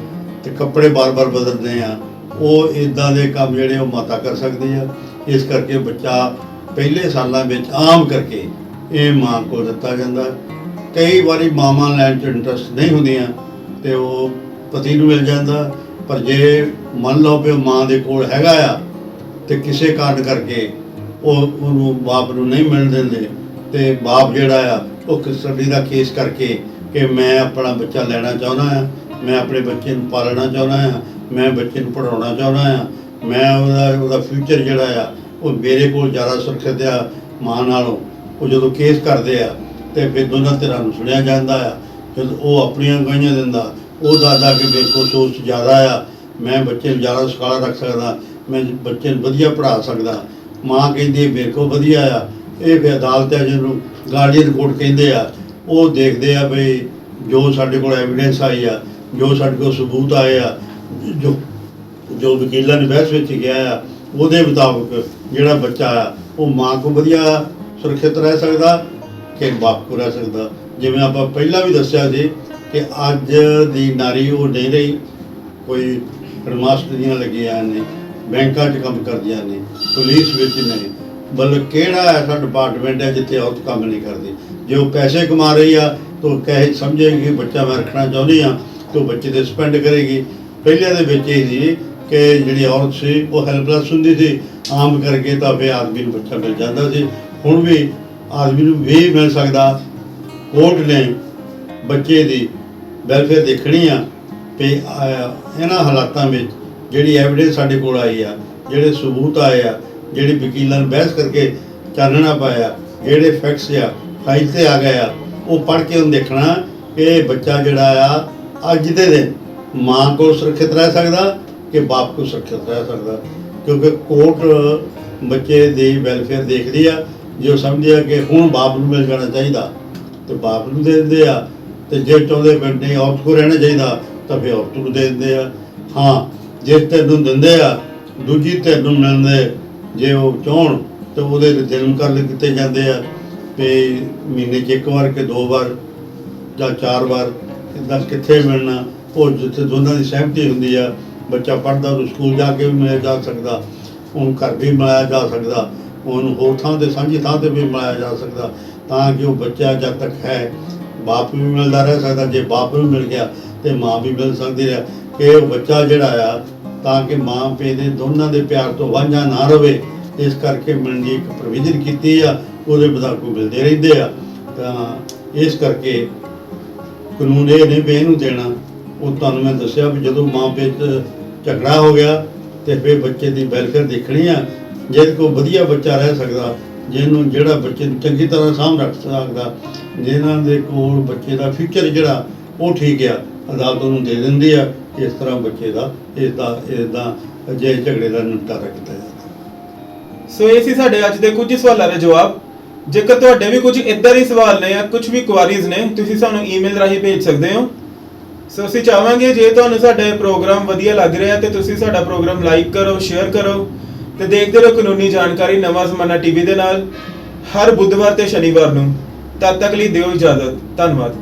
ਤੇ ਕੱਪੜੇ ਬਾਰ-ਬਾਰ ਬਦਲਣੇ ਆ। ਉਹ ਇਦਾਂ ਦੇ ਕੰਮ ਜਿਹੜੇ ਉਹ ਮਾਤਾ ਕਰ ਸਕਦੀ ਆ। ਇਸ ਕਰਕੇ ਬੱਚਾ ਪਹਿਲੇ ਸਾਲਾਂ ਵਿੱਚ ਆਮ ਕਰਕੇ ਇਹ ਮਾਂ ਕੋਲ ਦਿੱਤਾ ਜਾਂਦਾ। ਕਈ ਵਾਰੀ ਮਾਵਾਂ ਲੈਣ 'ਚ ਇੰਟਰਸਟ ਨਹੀਂ ਹੁੰਦੀਆਂ ਤੇ ਉਹ ਪਤੀ ਨੂੰ ਮਿਲ ਜਾਂਦਾ, ਪਰ ਜੇ ਮੰਨ ਲਓ ਵੀ ਮਾਂ ਦੇ ਕੋਲ ਹੈਗਾ ਆ ਤੇ ਕਿਸੇ ਕਾਰਨ ਕਰਕੇ ਉਹਨੂੰ ਬਾਪ ਨੂੰ ਨਹੀਂ ਮਿਲਣ ਦਿੰਦੇ ਤੇ ਬਾਪ ਜਿਹੜਾ ਆ ਉਹ ਕਸਟਡੀ ਦਾ ਕੇਸ ਕਰਕੇ ਕਿ ਮੈਂ ਆਪਣਾ ਬੱਚਾ ਲੈਣਾ ਚਾਹੁੰਦਾ ਆ, ਮੈਂ ਆਪਣੇ ਬੱਚੇ ਨੂੰ ਪਾਲਣਾ ਚਾਹੁੰਦਾ ਆ, ਮੈਂ ਬੱਚੇ ਨੂੰ ਪੜ੍ਹਾਉਣਾ ਚਾਹੁੰਦਾ ਆ, ਮੈਂ ਉਹਦਾ ਫਿਊਚਰ ਜਿਹੜਾ ਆ ਉਹ ਮੇਰੇ ਕੋਲ ਜ਼ਿਆਦਾ ਸੁਰੱਖਿਅਤ ਆ ਮਾਂ ਨਾਲੋਂ। ਉਹ ਜਦੋਂ ਕੇਸ ਕਰਦੇ ਆ ਤੇ ਫਿਰ ਦੋਨਾਂ ਧਿਰਾਂ ਨੂੰ ਸੁਣਿਆ ਜਾਂਦਾ ਆ। ਜਦੋਂ ਉਹ ਆਪਣੀਆਂ ਗਵਾਹੀਆਂ ਦਿੰਦਾ, ਉਹ ਦੱਸਦਾ ਕਿ ਮੇਰੇ ਕੋਲ ਸੋਚ ਜ਼ਿਆਦਾ ਆ, ਮੈਂ ਬੱਚੇ ਨੂੰ ਜ਼ਿਆਦਾ ਸੁਖਾਲਾ ਰੱਖ ਸਕਦਾ, ਮੈਂ ਬੱਚੇ ਨੂੰ ਵਧੀਆ ਪੜ੍ਹਾ ਸਕਦਾ। ਮਾਂ ਕਹਿੰਦੀ ਮੇਰੇ ਕੋਲ ਵਧੀਆ ਆ। ਇਹ ਫਿਰ ਅਦਾਲਤ ਆ ਜਿਹਨੂੰ ਗਾਰਡੀਅਨ ਕੋਰਟ ਕਹਿੰਦੇ ਆ, ਉਹ ਦੇਖਦੇ ਆ ਬਈ ਜੋ ਸਾਡੇ ਕੋਲ ਐਵੀਡੈਂਸ ਆਈ ਆ, ਜੋ ਸਾਡੇ ਕੋਲ ਸਬੂਤ ਆਏ ਆ, ਜੋ ਵਕੀਲਾਂ ਨੇ ਬਹਿਸ ਵਿੱਚ ਗਿਆ ਆ, ਉਹਦੇ ਮੁਤਾਬਕ ਜਿਹੜਾ ਬੱਚਾ ਆ ਉਹ ਮਾਂ ਕੋਲ ਵਧੀਆ ਸੁਰੱਖਿਅਤ ਰਹਿ ਸਕਦਾ ਕਿ ਬਾਪ ਕੋਲ ਰਹਿ ਸਕਦਾ। ਜਿਵੇਂ ਆਪਾਂ ਪਹਿਲਾਂ ਵੀ ਦੱਸਿਆ ਸੀ ਕਿ ਅੱਜ ਦੀ ਨਾਰੀ ਉਹ ਨਹੀਂ ਰਹੀ, ਕੋਈ ਹੈਡਮਾਸਟਰੀਆਂ ਲੱਗੀਆਂ ਨੇ, ਬੈਂਕਾਂ 'ਚ ਕੰਮ ਕਰਦੀਆਂ ਨੇ, ਪੁਲਿਸ ਵਿੱਚ ਨੇ, ਬਲਕਿ ਕਿਹੜਾ ਐਸਾ ਡਿਪਾਰਟਮੈਂਟ ਹੈ ਜਿੱਥੇ ਔਰਤ ਕੰਮ ਨਹੀਂ ਕਰਦੀ। ਜੇ ਉਹ ਪੈਸੇ ਕਮਾ ਰਹੀ ਆ ਤਾਂ ਕਹੇ ਸਮਝੇਗੀ ਬੱਚਾ ਮੈਂ ਰੱਖਣਾ ਚਾਹੁੰਦੀ ਹਾਂ ਤਾਂ ਉਹ ਬੱਚੇ 'ਤੇ ਸਪੈਂਡ ਕਰੇਗੀ। ਪਹਿਲੇ ਦੇ ਵਿੱਚ ਇਹ ਸੀ ਕਿ ਜਿਹੜੀ ਔਰਤ ਸੀ ਉਹ ਹੈਲਪਲੈਸ ਹੁੰਦੀ ਸੀ, ਆਮ ਕਰਕੇ ਤਾਂ ਫਿਰ ਆਦਮੀ ਨੂੰ ਬੱਚਾ ਮਿਲ ਜਾਂਦਾ ਸੀ। ਹੁਣ ਵੀ ਆਦਮੀ ਨੂੰ ਵੀ ਮਿਲ ਸਕਦਾ। ਕੋਰਟ ਨੇ ਬੱਚੇ ਦੀ ਵੈਲਫੇਅਰ ਦੇਖਣੀ ਆ ਤੇ ਇਹਨਾਂ ਹਾਲਾਤਾਂ ਵਿੱਚ ਜਿਹੜੀ ਐਵੀਡੈਂਸ ਸਾਡੇ ਕੋਲ ਆਈ ਆ, ਜਿਹੜੇ ਸਬੂਤ ਆਏ ਆ, ਜਿਹੜੀ ਵਕੀਲਾਂ ਨੇ ਬਹਿਸ ਕਰਕੇ ਚਾਨਣਾ ਪਾਇਆ, ਜਿਹੜੇ ਫੈਕਟਸ ਆ ਫਾਈਲ 'ਤੇ ਆ ਗਏ ਆ, ਉਹ ਪੜ੍ਹ ਕੇ ਉਹਨੂੰ ਦੇਖਣਾ ਕਿ ਇਹ ਬੱਚਾ ਜਿਹੜਾ ਆ ਅੱਜ ਦੇ ਦਿਨ ਮਾਂ ਕੋਲ ਸੁਰੱਖਿਅਤ ਰਹਿ ਸਕਦਾ ਕਿ ਬਾਪ ਕੋਲ ਸੁਰੱਖਿਅਤ ਰਹਿ ਸਕਦਾ। ਕਿਉਂਕਿ ਕੋਰਟ ਬੱਚੇ ਦੀ ਵੈਲਫੇਅਰ ਦੇਖਦੀ ਆ। ਜੇ ਉਹ ਸਮਝਦੇ ਆ ਕਿ ਹੁਣ ਬਾਪ ਨੂੰ ਮਿਲ ਜਾਣਾ ਚਾਹੀਦਾ ਤੇ ਬਾਪ ਨੂੰ ਦੇ ਦਿੰਦੇ ਆ, ਤੇ ਜੇ ਚਾਹੁੰਦੇ ਫਿਰ ਨਹੀਂ ਔਰਤ ਕੋਲ ਰਹਿਣਾ ਚਾਹੀਦਾ ਤਾਂ ਫਿਰ ਔਰਤ ਨੂੰ ਦੇ ਦਿੰਦੇ ਆ। ਹਾਂ, ਜੇ ਧਿਰ ਨੂੰ ਦਿੰਦੇ ਆ ਦੂਜੀ ਧਿਰ ਨੂੰ ਮਿਲਦੇ, ਜੇ ਉਹ ਚਾਹੁਣ ਤਾਂ ਉਹਦੇ ਜਨਮ ਕਰ ਕੀਤੇ ਜਾਂਦੇ ਆ ਤੇ ਮਹੀਨੇ 'ਚ 1 ਵਾਰ ਕਿ 2 ਵਾਰ ਜਾਂ 4 ਵਾਰ, ਇੱਦਾਂ ਕਿੱਥੇ ਮਿਲਣਾ। ਉਹ ਜਿੱਥੇ ਦੋਨਾਂ ਦੀ ਸਹਿਮਤੀ ਹੁੰਦੀ ਆ, ਬੱਚਾ ਪੜ੍ਹਦਾ ਉਹਨੂੰ ਸਕੂਲ ਜਾ ਕੇ ਵੀ ਮਿਲਿਆ ਜਾ ਸਕਦਾ, ਉਹਨੂੰ ਘਰ ਵੀ ਮਿਲਾਇਆ ਜਾ ਸਕਦਾ, ਉਹਨੂੰ ਹੋਰ ਥਾਂ 'ਤੇ ਸਾਂਝੀ ਥਾਂ 'ਤੇ ਵੀ ਮਿਲਾਇਆ ਜਾ ਸਕਦਾ, ਤਾਂ ਕਿ ਉਹ ਬੱਚਾ ਜਦ ਤੱਕ ਹੈ ਬਾਪ ਵੀ ਮਿਲਦਾ ਰਹਿ ਸਕਦਾ। ਜੇ ਬਾਪ ਵੀ ਮਿਲ ਗਿਆ ਤੇ ਮਾਂ ਵੀ ਮਿਲ ਸਕਦੀ ਹੈ ਕਿ ਉਹ ਬੱਚਾ ਜਿਹੜਾ ਆ ਤਾਂ ਕਿ ਮਾਂ ਪਿਓ ਦੇ ਦੋਨਾਂ ਦੇ ਪਿਆਰ ਤੋਂ ਵਾਂਝਾ ਨਾ ਰਵੇ। ਇਸ ਕਰਕੇ ਮਿਲਣ ਦੀ ਇੱਕ ਪ੍ਰੋਵੀਜ਼ਨ ਕੀਤੀ ਆ, ਉਹਦੇ ਮੁਤਾਬਕ ਮਿਲਦੇ ਰਹਿੰਦੇ ਆ। ਤਾਂ ਇਸ ਕਰਕੇ ਕਾਨੂੰਨ ਇਹ ਨਹੀਂ ਵੀ ਇਹਨੂੰ ਦੇਣਾ। ਉਹ ਤੁਹਾਨੂੰ ਮੈਂ ਦੱਸਿਆ ਵੀ ਜਦੋਂ ਮਾਂ ਪਿਓ 'ਚ ਝਗੜਾ ਹੋ ਗਿਆ ਤੇ ਫਿਰ ਬੱਚੇ ਦੀ ਵੈਲਫੇਅਰ ਦੇਖਣੀ ਆ। ਜੇ ਕੋਈ ਵਧੀਆ ਬੱਚਾ ਰਹਿ ਸਕਦਾ ਜਿਹਨੂੰ ਜਿਹੜਾ ਬੱਚੇ ਨੂੰ ਚੰਗੀ ਤਰ੍ਹਾਂ ਸਾਂਭ ਰੱਖ ਸਕਦਾ, ਜਿਨ੍ਹਾਂ ਦੇ ਕੋਲ ਬੱਚੇ ਦਾ ਫਿਊਚਰ ਜਿਹੜਾ ਉਹ ਠੀਕ ਆ, ਅਦਾਲਤ ਉਹਨੂੰ ਦੇ ਦਿੰਦੀ ਆ। ਇਸ ਤਰ੍ਹਾਂ ਬੱਚੇ ਦਾ ਇਸਦਾ ਅਜਿਹੇ ਝਗੜੇ ਦਾ ਨਿਪਟਾਰਾ ਕੀਤਾ ਜਾਂਦਾ। ਸੋ ਇਹ ਸੀ ਸਾਡੇ ਅੱਜ ਦੇ ਕੁਝ ਸਵਾਲਾਂ ਦੇ ਜਵਾਬ। ਜੇਕਰ ਤੁਹਾਡੇ ਵੀ ਕੁਝ ਇੱਦਾਂ ਦੇ ਸਵਾਲ ਨੇ ਜਾਂ ਕੁਝ ਵੀ ਕੁਆਰੀਜ਼ ਨੇ, ਤੁਸੀਂ ਸਾਨੂੰ ਈਮੇਲ ਰਾਹੀਂ ਭੇਜ ਸਕਦੇ ਹੋ। ਸੋ ਅਸੀਂ ਚਾਹਾਂਗੇ ਜੇ ਤੁਹਾਨੂੰ ਸਾਡਾ ਇਹ ਪ੍ਰੋਗਰਾਮ ਵਧੀਆ ਲੱਗ ਰਿਹਾ ਤੇ ਤੁਸੀਂ ਸਾਡਾ ਪ੍ਰੋਗਰਾਮ ਲਾਈਕ ਕਰੋ, ਸ਼ੇਅਰ ਕਰੋ ਤੇ ਦੇਖਦੇ ਰਹੋ ਕਾਨੂੰਨੀ ਜਾਣਕਾਰੀ ਨਵਾਂ ਜ਼ਮਾਨਾ ਟੀਵੀ ਦੇ ਨਾਲ, ਹਰ ਬੁੱਧਵਾਰ ਤੇ ਸ਼ਨੀਵਾਰ ਨੂੰ। ਤਦ ਤੱਕ ਲਈ ਦਿਓ ਇਜਾਜ਼ਤ। ਧੰਨਵਾਦ।